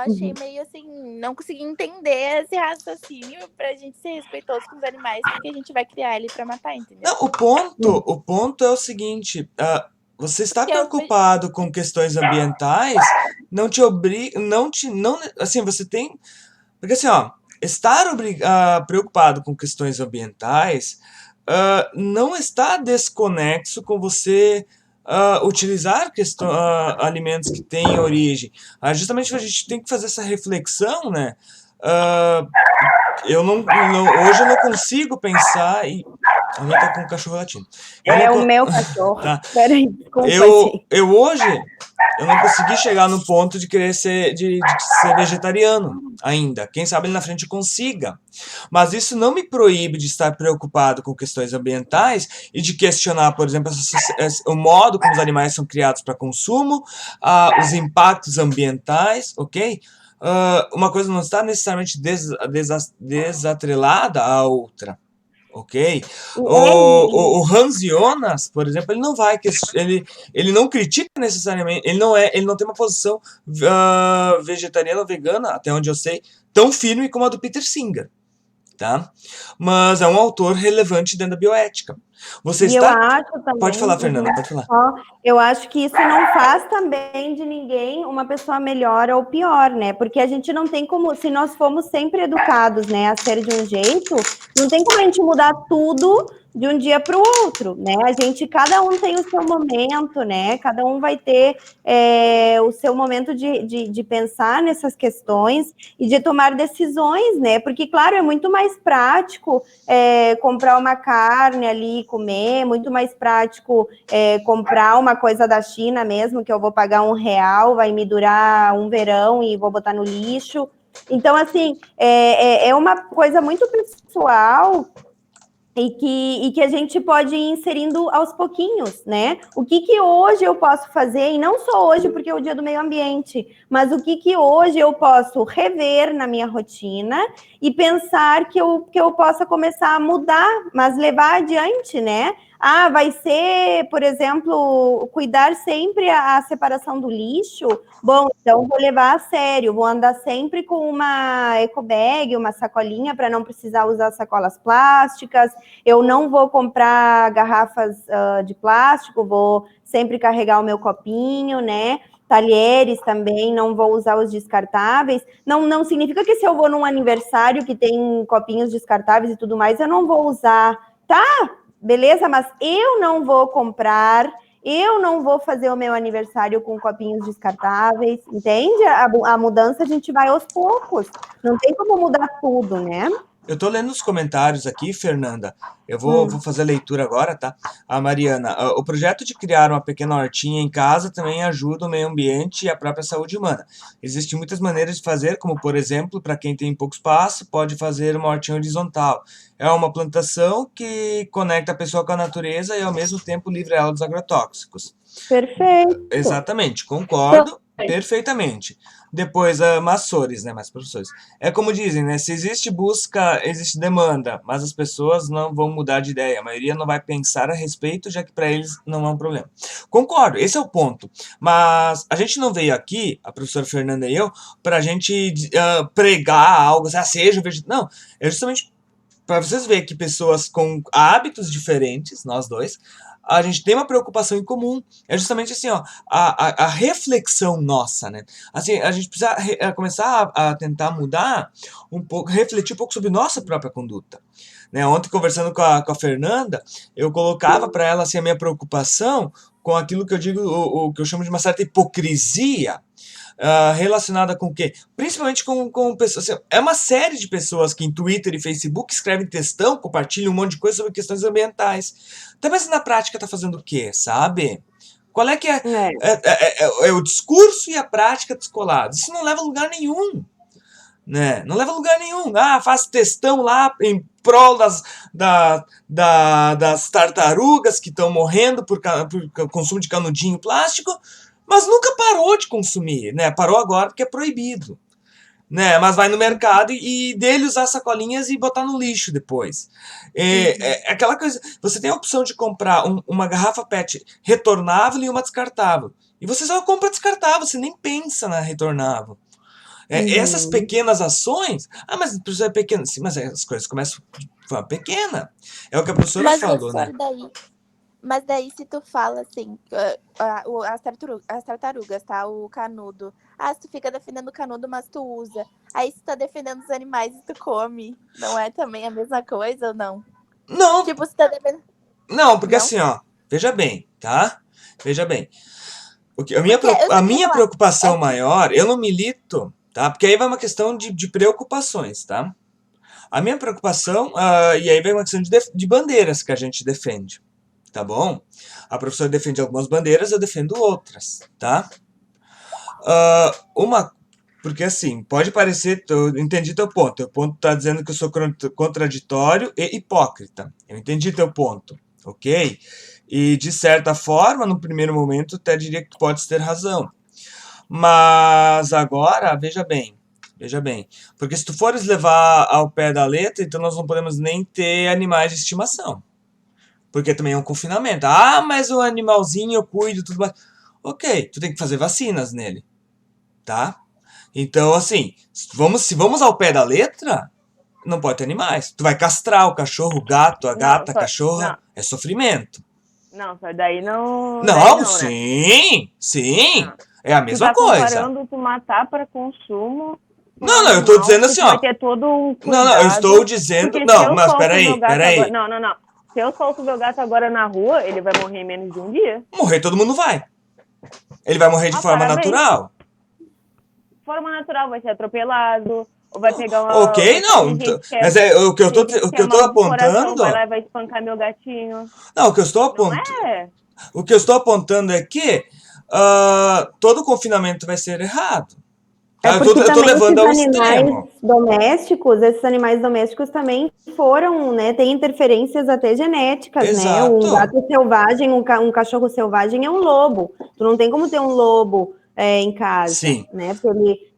Achei meio assim, não consegui entender esse raciocínio pra gente ser respeitoso com os animais, porque a gente vai criar ele pra matar, entendeu? Não, o ponto é o seguinte, você está preocupado com questões ambientais, não te obriga, assim, você tem, porque assim, estar preocupado com questões ambientais não está desconexo com você utilizar alimentos que têm origem. Justamente a gente tem que fazer essa reflexão, né? Hoje eu não consigo pensar e... Alguém tá com um cachorro latindo. O meu cachorro. Tá. Peraí, desculpa, hoje eu não consegui chegar no ponto de querer ser vegetariano ainda. Quem sabe na frente consiga. Mas isso não me proíbe de estar preocupado com questões ambientais e de questionar, por exemplo, o modo como os animais são criados para consumo, os impactos ambientais, ok? Uma coisa não está necessariamente desatrelada à outra. Ok? O Hans Jonas, por exemplo, ele não vai ele não critica necessariamente, ele não tem uma posição vegetariana ou vegana, até onde eu sei, tão firme como a do Peter Singer, tá? Mas é um autor relevante dentro da bioética. Eu acho também, pode falar, Fernanda, pode falar. Eu acho que isso não faz também de ninguém uma pessoa melhor ou pior, né? Porque a gente não tem como, se nós fomos sempre educados, né, a ser de um jeito, não tem como a gente mudar tudo de um dia para o outro, né? Cada um tem o seu momento, né? Cada um vai ter o seu momento de pensar nessas questões e de tomar decisões, né? Porque, claro, é muito mais prático comprar uma carne ali, comer, muito mais prático comprar uma coisa da China mesmo, que eu vou pagar R$1, vai me durar um verão e vou botar no lixo. Então, assim, é uma coisa muito pessoal e que a gente pode ir inserindo aos pouquinhos, né? O que hoje eu posso fazer, e não só hoje, porque é o dia do meio ambiente, mas o que hoje eu posso rever na minha rotina e pensar que eu possa começar a mudar, mas levar adiante, né? vai ser, por exemplo, cuidar sempre a separação do lixo. Bom, então vou levar a sério, vou andar sempre com uma ecobag, uma sacolinha para não precisar usar sacolas plásticas. Eu não vou comprar garrafas de plástico, vou sempre carregar o meu copinho, né? Talheres também, não vou usar os descartáveis. Não significa que se eu vou num aniversário que tem copinhos descartáveis e tudo mais, eu não vou usar. Tá, beleza, mas eu não vou comprar, eu não vou fazer o meu aniversário com copinhos descartáveis, entende? A mudança a gente vai aos poucos. Não tem como mudar tudo, né? Eu tô lendo os comentários aqui, Fernanda. Eu vou fazer a leitura agora, tá? A Mariana, o projeto de criar uma pequena hortinha em casa também ajuda o meio ambiente e a própria saúde humana. Existem muitas maneiras de fazer, como, por exemplo, para quem tem pouco espaço, pode fazer uma hortinha horizontal. É uma plantação que conecta a pessoa com a natureza e, ao mesmo tempo, livra ela dos agrotóxicos. Perfeito. Exatamente, concordo perfeitamente. Depois, Massores, né, mais professores. É como dizem, né, se existe busca, existe demanda, mas as pessoas não vão mudar de ideia. A maioria não vai pensar a respeito, já que para eles não é um problema. Concordo, esse é o ponto. Mas a gente não veio aqui, a professora Fernanda e eu, para a gente pregar algo, seja vegetariano. Não, é justamente para vocês verem que pessoas com hábitos diferentes, nós dois, a gente tem uma preocupação em comum. É justamente assim, ó, a reflexão nossa, né? Assim, a gente precisa começar a tentar mudar um pouco, refletir um pouco sobre nossa própria conduta. Né? Ontem, conversando com a Fernanda, eu colocava para ela assim, a minha preocupação com aquilo que eu digo, o que eu chamo de uma certa hipocrisia. Relacionada com o quê? Principalmente com pessoas. Assim, é uma série de pessoas que em Twitter e Facebook escrevem textão, compartilham um monte de coisa sobre questões ambientais. Tá, mas na prática tá fazendo o quê, sabe? Qual é que é o discurso e a prática descolados? Isso não leva a lugar nenhum. Né? Não leva a lugar nenhum. Faz textão lá em prol das tartarugas que estão morrendo por consumo de canudinho plástico, mas nunca parou de consumir, né? Parou agora porque é proibido, né? Mas vai no mercado e dele usar sacolinhas e botar no lixo depois. É aquela coisa, você tem a opção de comprar uma garrafa PET retornável e uma descartável. E você só compra descartável, você nem pensa na retornável. Essas pequenas ações... mas a pessoa é pequena. Sim, mas as coisas começam de forma pequena. É o que a professora falou, né? Mas daí, se tu fala assim, as tartarugas, tá? O canudo. Se tu fica defendendo o canudo, mas tu usa. Aí, se tu tá defendendo os animais e tu come, não é também a mesma coisa ou não? Não. Tipo, se tá defendendo... Não, porque assim, ó, veja bem, tá? Veja bem. A minha preocupação maior, eu não milito, tá? Porque aí vai uma questão de preocupações, tá? A minha preocupação, e aí vai uma questão de bandeiras que a gente defende. Tá bom? A professora defende algumas bandeiras, eu defendo outras, tá? Porque assim, pode parecer, eu entendi teu ponto. Teu ponto tá dizendo que eu sou contraditório e hipócrita. Eu entendi teu ponto, ok? E de certa forma, no primeiro momento, até diria que tu podes ter razão. Mas agora, veja bem. Porque se tu fores levar ao pé da letra, então nós não podemos nem ter animais de estimação. Porque também é um confinamento. Mas o animalzinho eu cuido, tudo mais. Ok, tu tem que fazer vacinas nele. Tá? Então, assim, se vamos ao pé da letra, não pode ter animais. Tu vai castrar o cachorro, o gato, a gata, a cachorra. É sofrimento. Não, só daí não... Não, sim, sim. É a mesma coisa. Tu tá comparando tu matar para consumo... Não, eu tô dizendo assim, ó. Vai ter todo um cuidado, não, eu estou dizendo... Não, mas peraí. Agora, não. Se eu solto o meu gato agora na rua, ele vai morrer em menos de um dia. Morrer todo mundo vai. Ele vai morrer de forma natural. Forma natural, vai ser atropelado, ou vai pegar uma... Ok, não. Mas o que eu tô apontando... Vai lá e vai espancar meu gatinho. Não, o que eu estou apontando... O que eu estou apontando é que todo confinamento vai ser errado. Eu tô levando ao extremo. Esses animais domésticos também foram, né, tem interferências até genéticas, Exato. né? Um gato selvagem, um cachorro selvagem é um lobo. Tu não tem como ter um lobo em casa, Sim. né?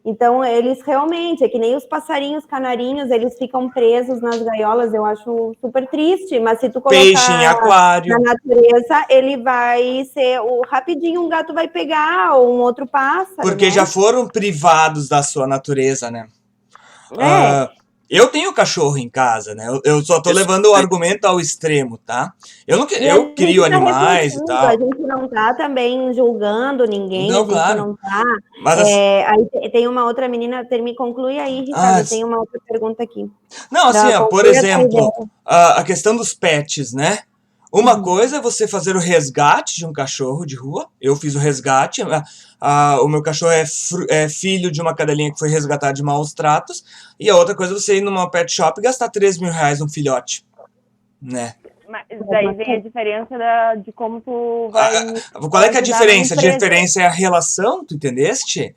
Então, eles realmente, é que nem os passarinhos canarinhos, eles ficam presos nas gaiolas, eu acho super triste, mas se tu Peixe em colocar aquário. na natureza, ele vai ser, rapidinho um gato vai pegar, ou um outro pássaro, Porque né? já foram privados da sua natureza, né? É, Eu tenho cachorro em casa, né? Eu só tô levando o argumento ao extremo, tá? e a Eu crio gente tá animais e refletindo, a tal. gente não tá também julgando ninguém, a Não, gente claro. não tá. Mas, Aí tem uma outra menina, conclui aí, ah, Ricardo, tem uma outra pergunta aqui. não, assim, ó, por Conclui a tua exemplo, ideia. a questão dos pets, né? Uma coisa é você fazer o resgate de um cachorro de rua. Eu fiz o resgate. O meu cachorro é filho de uma cadelinha que foi resgatada de maus tratos. E a outra coisa é você ir numa pet shop e gastar 3 mil reais num filhote, né? Mas daí vem a diferença de como tu Qual é que é a ajudar na diferença? A empresa. diferença é a relação, tu entendeste?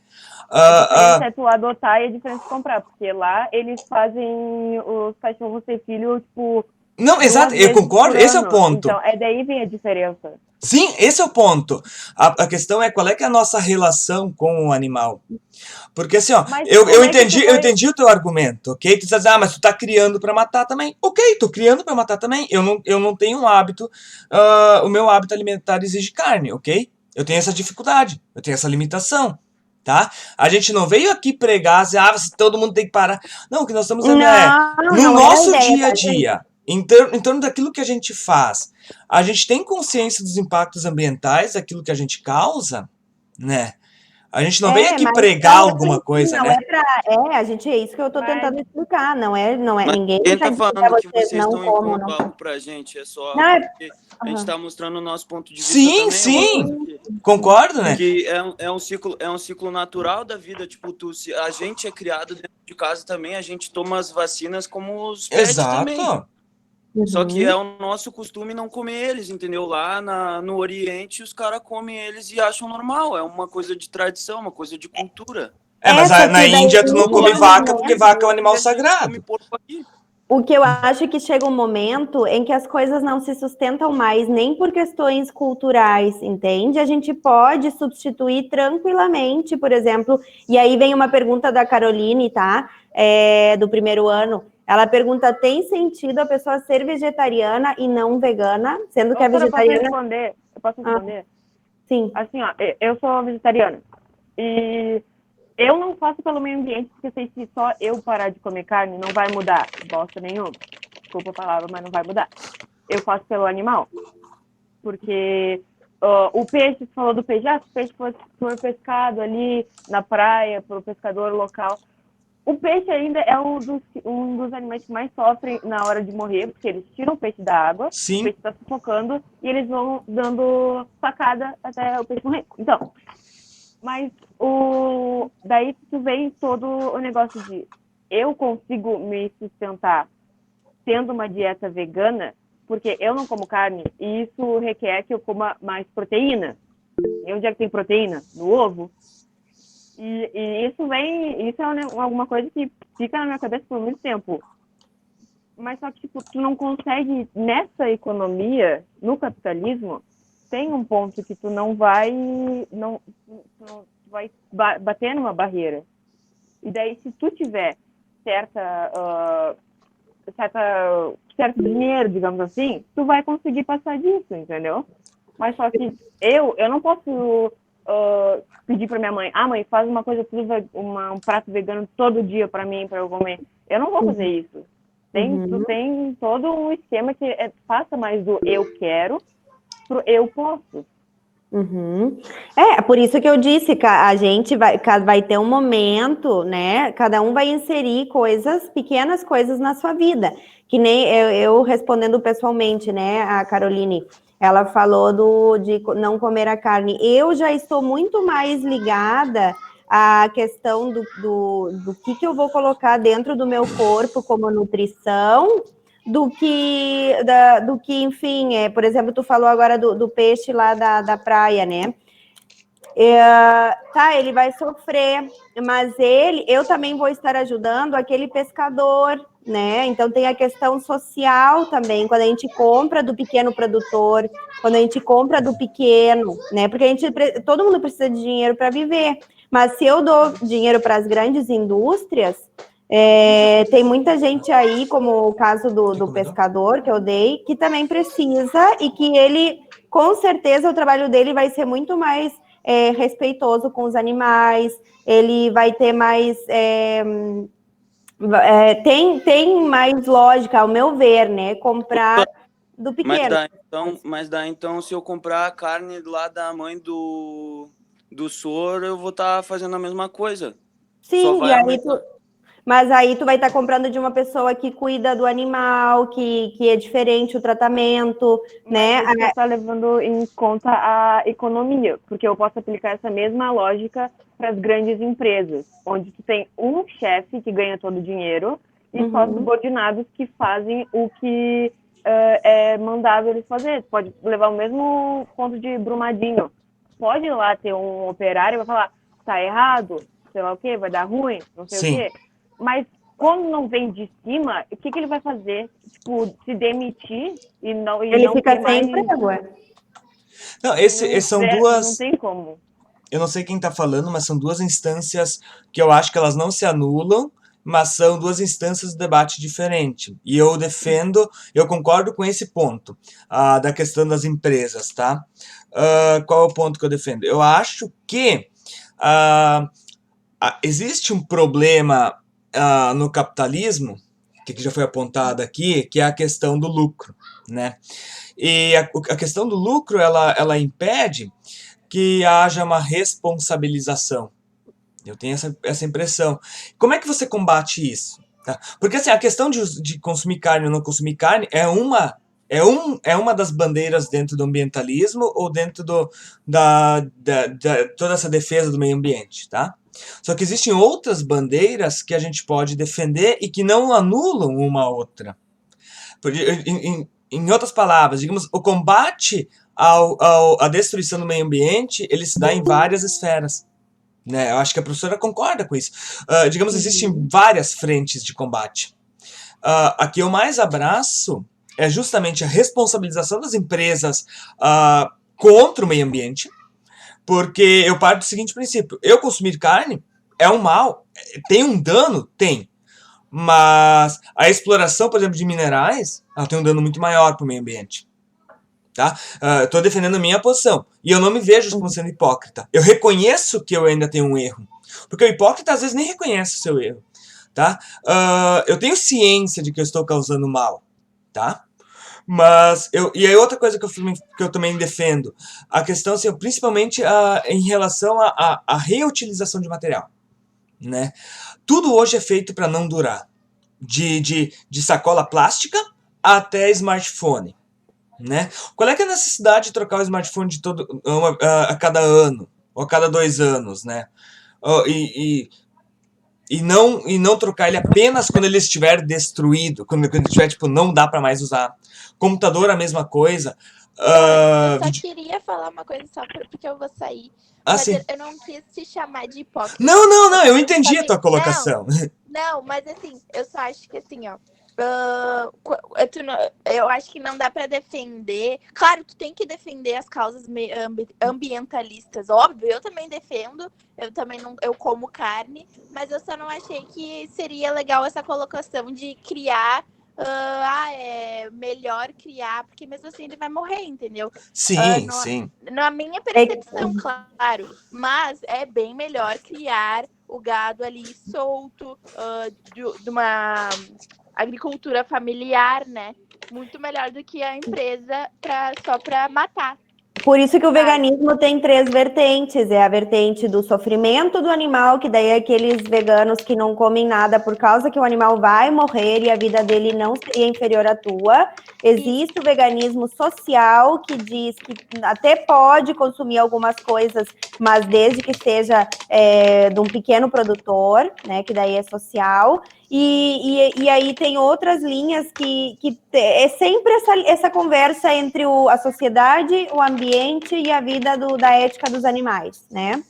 A diferença é tu adotar e a diferença é comprar, porque lá eles fazem os cachorros ter filho, tipo, Não, exato, 2 eu vezes concordo, por esse é o ano. ponto. Então, daí vem a diferença. Sim, esse é o ponto. A questão é qual é que é a nossa relação com o animal. Porque assim, ó, Mas eu como é que tu eu foi- entendi o teu argumento, ok? Tu diz, mas tu tá criando pra matar também. Ok, tô criando pra matar também. Eu não tenho um hábito, o meu hábito alimentar exige carne, ok? Eu tenho essa dificuldade, eu tenho essa limitação, tá? A gente não veio aqui pregar, dizer, todo mundo tem que parar. Não, o que nós estamos dizendo no Não era a nosso ideia, dia a tá, gente? dia, em torno daquilo que a gente faz, a gente tem consciência dos impactos ambientais, daquilo que a gente causa, né? A gente não veio aqui Mas pregar alguma coisa, não né? a gente, é isso que eu tô Mas- tentando explicar, não é, Mas ninguém quem tá tá dizendo pra falando que vocês vocês não estão comam, impondo não. algo pra gente? É só Não, porque a gente tá mostrando o nosso ponto de vista Sim, também. Eu sim. acho Concordo, né? que é um ciclo natural da vida. Tipo, se a gente é criado dentro de casa também, a gente toma as vacinas como os pets também. Exato. Só que é o nosso costume não comer eles, entendeu? Lá no Oriente, os caras comem eles e acham normal. É uma coisa de tradição, uma coisa de cultura. Mas só na que daí Índia tu não come chega um vaca porque momento- vaca é um animal E a gente come sagrado. porco aqui. O que eu acho é que chega um momento em que as coisas não se sustentam mais, nem por questões culturais, entende? A gente pode substituir tranquilamente, por exemplo, e aí vem uma pergunta da Caroline, tá? Do primeiro ano. Ela pergunta, tem sentido a pessoa ser vegetariana e não vegana, sendo que a Doutora, vegetariana... eu posso responder? Sim. Assim, ó, eu sou vegetariana. E eu não faço pelo meio ambiente, porque eu sei que só eu parar de comer carne não vai mudar bosta nenhuma. Desculpa a palavra, mas não vai mudar. Eu faço pelo animal. Porque o peixe, você falou do peixe, se o peixe for pescado ali na praia, por pescador local. O peixe ainda é um dos animais que mais sofrem na hora de morrer, porque eles tiram o peixe da água, Sim. o peixe está sufocando e eles vão dando facada até o peixe morrer. Então, mas daí tu vem todo o negócio de eu consigo me sustentar tendo uma dieta vegana, porque eu não como carne e isso requer que eu coma mais proteína. E onde é que tem proteína? No ovo. E isso é alguma coisa que fica na minha cabeça por muito tempo. Mas só que tipo, tu não consegue, nessa economia, no capitalismo, tem um ponto que tu não vai bater numa barreira. E daí, se tu tiver certo dinheiro, digamos assim, tu vai conseguir passar disso, entendeu? Mas só que eu não posso pedir pra minha mãe, mãe, faz uma coisa, um prato vegano todo dia pra mim, pra eu comer. Eu não vou fazer isso. Tu tem todo um esquema que passa mais do eu quero pro eu posso. Por isso que eu disse que a gente vai ter um momento, né? Cada um vai inserir pequenas coisas na sua vida. Que nem eu respondendo pessoalmente, né? A Caroline, ela falou de não comer a carne. Eu já estou muito mais ligada à questão do que eu vou colocar dentro do meu corpo como nutrição, do que, enfim, por exemplo, tu falou agora do peixe lá da praia, né? Ele vai sofrer, mas eu também vou estar ajudando aquele pescador, né? Então tem a questão social também, quando a gente compra do pequeno produtor, quando a gente compra do pequeno, né? Porque todo mundo precisa de dinheiro para viver. Mas se eu dou dinheiro para as grandes indústrias, tem muita gente aí, como o caso do pescador que eu dei, que também precisa e que ele, com certeza, o trabalho dele vai ser muito mais respeitoso com os animais, ele vai ter mais... tem mais lógica, ao meu ver, né? Comprar do pequeno. Mas daí então, se eu comprar a carne lá da mãe do soro, eu vou estar fazendo a mesma coisa. Sim, e aí mas aí tu vai estar comprando de uma pessoa que cuida do animal, que é diferente o tratamento, né? Mas você está levando em conta a economia, porque eu posso aplicar essa mesma lógica para as grandes empresas, onde tu tem um chefe que ganha todo o dinheiro e só subordinados que fazem o que é mandável eles fazer. Pode levar o mesmo ponto de Brumadinho. Pode ir lá ter um operário e vai falar, tá errado, sei lá o quê, vai dar ruim, não sei o quê. Mas quando não vem de cima, o que ele vai fazer? Tipo, se demitir e não ele não fica ter sem mais... emprego. Não, são duas... Não tem como. Eu não sei quem tá falando, mas são duas instâncias que eu acho que elas não se anulam, mas são duas instâncias de debate diferente. E eu concordo com esse ponto, da questão das empresas, tá? Qual é o ponto que eu defendo? Eu acho que existe um problema no capitalismo, que já foi apontado aqui, que é a questão do lucro, né? E a questão do lucro, ela impede que haja uma responsabilização. Eu tenho essa impressão. Como é que você combate isso? Tá? Porque assim, a questão de consumir carne ou não consumir carne é uma das bandeiras dentro do ambientalismo ou dentro toda essa defesa do meio ambiente, tá? Só que existem outras bandeiras que a gente pode defender e que não anulam uma a outra. Em outras palavras, digamos, o combate à destruição do meio ambiente, ele se dá em várias esferas. Né? Eu acho que a professora concorda com isso. Digamos, existem várias frentes de combate. A que eu mais abraço é justamente a responsabilização das empresas contra o meio ambiente, porque eu parto do seguinte princípio: eu consumir carne é um mal, tem um dano? Tem. Mas a exploração, por exemplo, de minerais, ela tem um dano muito maior para o meio ambiente. Tá? Estou defendendo a minha posição. E eu não me vejo como sendo hipócrita. Eu reconheço que eu ainda tenho um erro. Porque o hipócrita, às vezes, nem reconhece o seu erro. Tá? Eu tenho ciência de que eu estou causando mal. Tá? Mas, e aí outra coisa que eu também defendo, a questão, assim, principalmente em relação à reutilização de material. Né? Tudo hoje é feito para não durar. De sacola plástica até smartphone. Né? Qual é que é a necessidade de trocar o smartphone a cada ano? Ou a cada 2 anos? Né? E não trocar ele apenas quando ele estiver destruído, quando ele estiver, tipo, não dá para mais usar. Computador, a mesma coisa. Eu só queria falar uma coisa só porque eu vou sair. Mas sim. eu não quis te chamar de hipócrita. Não, eu entendi a tua colocação. Não, mas assim, eu só acho que assim, ó. Eu acho que não dá para defender. Claro, tu tem que defender as causas ambientalistas, óbvio. Eu também defendo. Eu como carne, mas eu só não achei que seria legal essa colocação de criar. É melhor criar, porque mesmo assim ele vai morrer, entendeu? Sim. Na minha percepção, claro. Mas é bem melhor criar o gado ali solto, de uma agricultura familiar, né? Muito melhor do que a empresa só para matar. Por isso que o veganismo tem 3 vertentes. É a vertente do sofrimento do animal, que daí é aqueles veganos que não comem nada por causa que o animal vai morrer e a vida dele não seria inferior à tua. Existe o veganismo social, que diz que até pode consumir algumas coisas, mas desde que seja de um pequeno produtor, né, que daí é social. E aí tem outras linhas que é sempre essa conversa entre a sociedade, o ambiente e a vida da ética dos animais, né?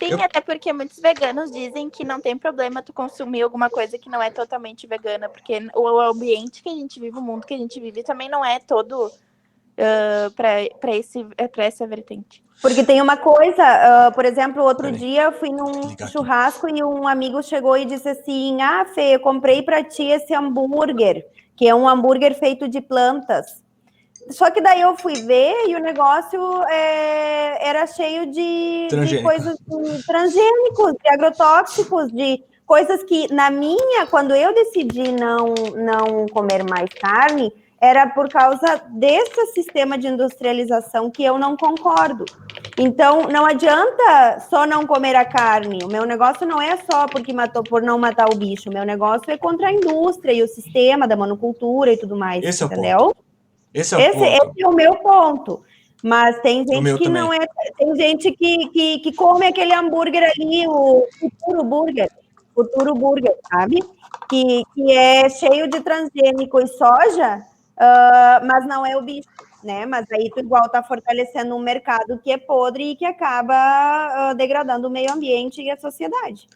Sim, Eu- até porque muitos veganos dizem que não tem problema tu consumir alguma coisa que não é totalmente vegana, porque o ambiente que a gente vive, o mundo que a gente vive, também não é todo para essa vertente. Porque tem uma coisa, por exemplo, outro Peraí, dia eu fui num ligar aqui. churrasco e um amigo chegou e disse assim: Ah, Fê, eu comprei para ti esse hambúrguer, que é um hambúrguer feito de plantas. Só que daí eu fui ver e o negócio era cheio de Transgênico. coisas transgênicos, de agrotóxicos, de coisas que, quando eu decidi não comer mais carne, era por causa desse sistema de industrialização que eu não concordo. Então, não adianta só não comer a carne. O meu negócio não é só por não matar o bicho. O meu negócio é contra a indústria e o sistema da monocultura e tudo mais, Esse é o entendeu? ponto. Esse é o Esse ponto. é o meu ponto. Mas tem O gente meu que também. não é. Tem gente que come aquele hambúrguer ali, o Futuro Burger, sabe? Que é cheio de transgênico e soja, mas não é o bicho, né? Mas aí tu igual tá fortalecendo um mercado que é podre e que acaba degradando o meio ambiente e a sociedade.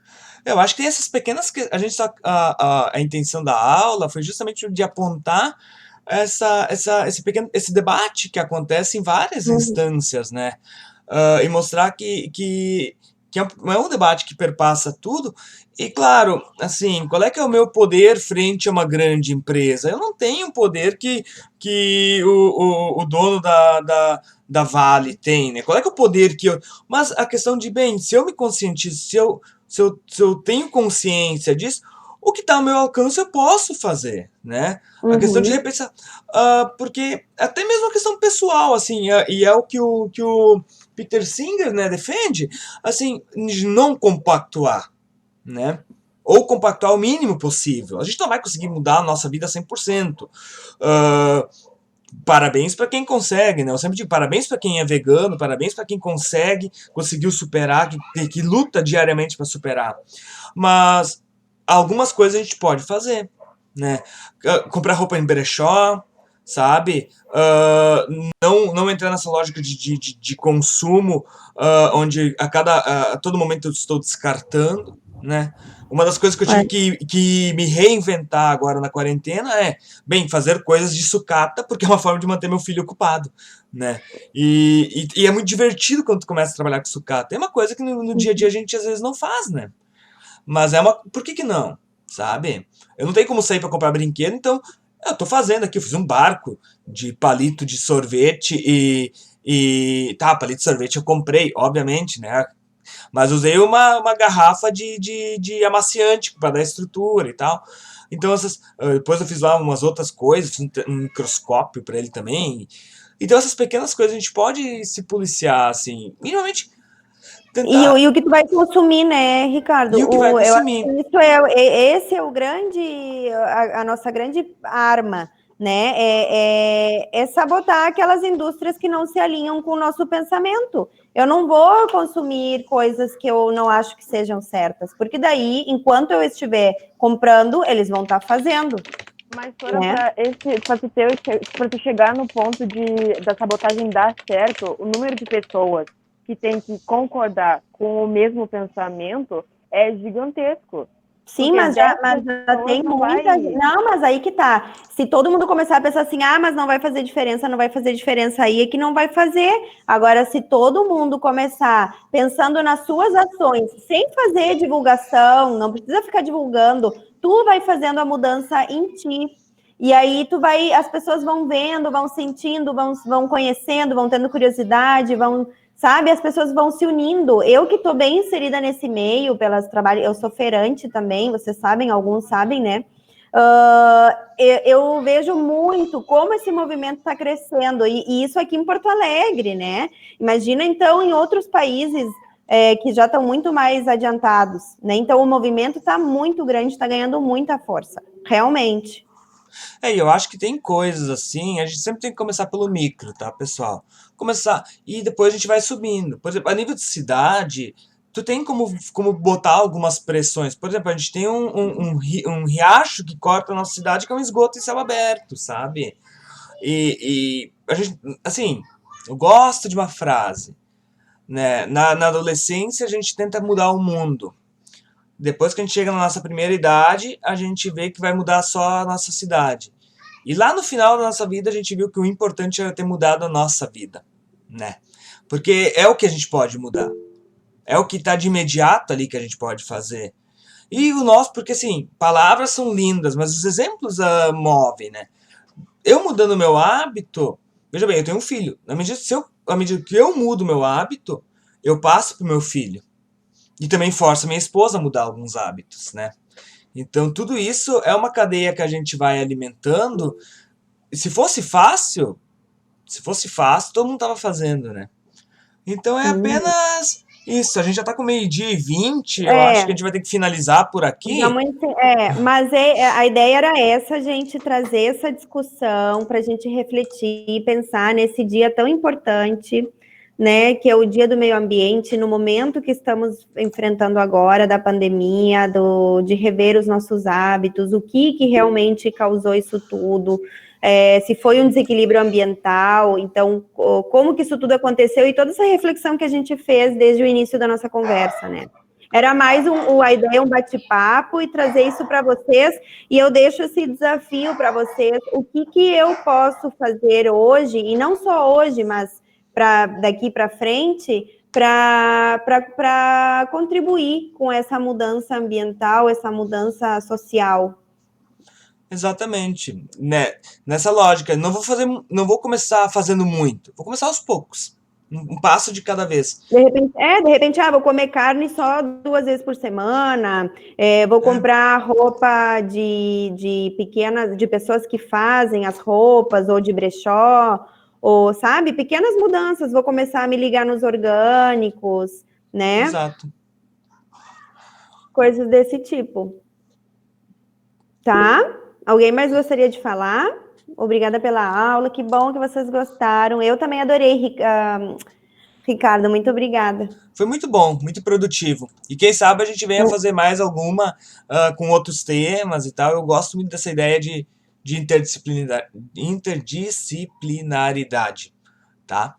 Eu acho que tem essas pequenas que a gente a intenção da aula foi justamente de apontar esse debate que acontece em várias instâncias, né? E mostrar que não é um debate que perpassa tudo. E claro, assim, qual é que é o meu poder frente a uma grande empresa? Eu não tenho o poder que o dono da Vale tem, né? Qual é que é o poder que eu. Mas a questão de, bem, se eu me conscientizo, se eu tenho consciência disso, o que está ao meu alcance eu posso fazer, né? A questão de repensar, porque até mesmo a questão pessoal, assim, e é o que o Peter Singer, né, defende, assim, de não compactuar, né? Ou compactuar o mínimo possível. A gente não vai conseguir mudar a nossa vida 100%. Parabéns para quem consegue, né? Eu sempre digo parabéns para quem é vegano, parabéns para quem conseguiu superar, que luta diariamente para superar. Mas algumas coisas a gente pode fazer, né? Comprar roupa em brechó, sabe? Não entrar nessa lógica de consumo, onde a todo momento eu estou descartando, né? Uma das coisas que eu tive que me reinventar agora na quarentena é, bem, fazer coisas de sucata, porque é uma forma de manter meu filho ocupado, né? E é muito divertido quando tu começa a trabalhar com sucata. É uma coisa que no dia a dia a gente às vezes não faz, né? Mas por que não? Sabe? Eu não tenho como sair para comprar brinquedo, então eu tô fazendo aqui, eu fiz um barco de palito de sorvete palito de sorvete eu comprei, obviamente, né? Mas usei uma garrafa de amaciante para dar estrutura e tal. Então, depois eu fiz lá umas outras coisas, fiz um microscópio para ele também. Então, essas pequenas coisas a gente pode se policiar, assim, minimamente tentar. E o que tu vai consumir, né, Ricardo? E o que vai Eu acho consumir? que esse é o a nossa grande arma, né? É sabotar aquelas indústrias que não se alinham com o nosso pensamento. Eu não vou consumir coisas que eu não acho que sejam certas, porque daí, enquanto eu estiver comprando, eles vão estar fazendo. Mas para tu chegar no ponto da sabotagem dar certo, o número de pessoas que tem que concordar com o mesmo pensamento é gigantesco. Sim, mas já tem muita. Não, mas aí que tá. Se todo mundo começar a pensar assim, mas não vai fazer diferença, não vai fazer diferença, aí é que não vai fazer. Agora, se todo mundo começar pensando nas suas ações, sem fazer divulgação, não precisa ficar divulgando, tu vai fazendo a mudança em ti. E aí as pessoas vão vendo, vão sentindo, vão conhecendo, vão tendo curiosidade, sabe, as pessoas vão se unindo. Eu que estou bem inserida nesse meio, pelas trabalhos, eu sou feirante também, vocês sabem, alguns sabem, né? Eu vejo muito como esse movimento está crescendo, e isso aqui em Porto Alegre, né? Imagina, então, em outros países que já estão muito mais adiantados, né? Então, o movimento está muito grande, está ganhando muita força, realmente. E eu acho que tem coisas assim, a gente sempre tem que começar pelo micro, tá, pessoal? Começar, e depois a gente vai subindo. Por exemplo, a nível de cidade, tu tem como botar algumas pressões. Por exemplo, a gente tem um riacho que corta a nossa cidade, que é um esgoto em céu aberto, sabe? E a gente, assim, eu gosto de uma frase. né? Na adolescência, a gente tenta mudar o mundo. Depois que a gente chega na nossa primeira idade, a gente vê que vai mudar só a nossa cidade. E lá no final da nossa vida, a gente viu que o importante era ter mudado a nossa vida, né? Porque é o que a gente pode mudar. É o que está de imediato ali que a gente pode fazer. E o nosso, porque assim, palavras são lindas, mas os exemplos movem, né? Eu mudando meu hábito, veja bem, eu tenho um filho. À medida que eu mudo meu hábito, eu passo pro meu filho. E também forço a minha esposa a mudar alguns hábitos, né? Então, tudo isso é uma cadeia que a gente vai alimentando. E se fosse fácil, todo mundo tava fazendo, né? Então é Sim. apenas isso. A gente já tá com 12h20. Eu acho que a É, gente vai ter que finalizar por aqui. mas a ideia era essa, a gente trazer essa discussão para a gente refletir e pensar nesse dia tão importante, né, que é o Dia do Meio Ambiente, no momento que estamos enfrentando agora da pandemia, de rever os nossos hábitos, o que realmente causou isso tudo, se foi um desequilíbrio ambiental, então como que isso tudo aconteceu e toda essa reflexão que a gente fez desde o início da nossa conversa, né? Era mais a ideia, um bate-papo e trazer isso para vocês. E eu deixo esse desafio para vocês. O que eu posso fazer hoje, e não só hoje, mas daqui para frente, para contribuir com essa mudança ambiental, essa mudança social. Exatamente, né? Nessa lógica, não vou começar fazendo muito. Vou começar aos poucos. Um passo de cada vez. De repente, vou comer carne só 2 vezes por semana, vou comprar roupa de pessoas que fazem as roupas, ou de brechó, ou, sabe, pequenas mudanças, vou começar a me ligar nos orgânicos, né? Exato. Coisas desse tipo. Tá? Alguém mais gostaria de falar? Obrigada pela aula, que bom que vocês gostaram. Eu também adorei, Ricardo, muito obrigada. Foi muito bom, muito produtivo. E quem sabe a gente venha fazer mais alguma com outros temas e tal. Eu gosto muito dessa ideia de interdisciplinaridade, tá?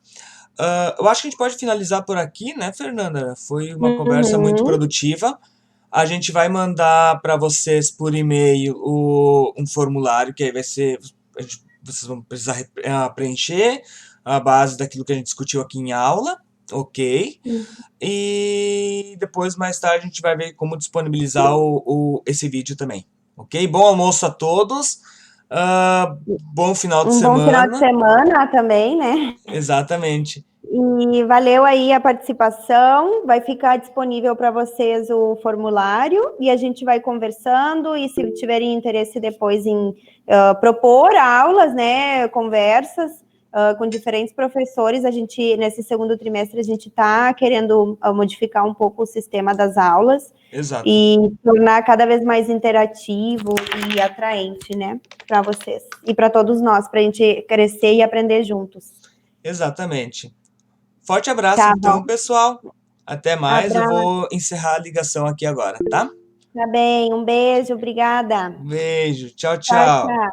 Eu acho que a gente pode finalizar por aqui, né, Fernanda? Foi uma conversa muito produtiva. A gente vai mandar para vocês por e-mail um formulário que aí vai ser. Vocês vão precisar preencher a base daquilo que a gente discutiu aqui em aula, ok? E depois, mais tarde, a gente vai ver como disponibilizar esse vídeo também, ok? Bom almoço a todos. Bom final de semana. Bom final de semana também, né? Exatamente. E valeu aí a participação, vai ficar disponível para vocês o formulário e a gente vai conversando e se tiverem interesse depois em propor aulas, né, conversas com diferentes professores, a gente, nesse segundo trimestre, a gente está querendo modificar um pouco o sistema das aulas. Exato. E tornar cada vez mais interativo e atraente, né, para vocês e para todos nós, para a gente crescer e aprender juntos. Exatamente. Forte abraço, Tá então, bom. pessoal. Até mais. Abraço. Eu vou encerrar a ligação aqui agora, tá? Tá bem, um beijo, obrigada. Beijo. Tchau, Tchau, tchau. tchau.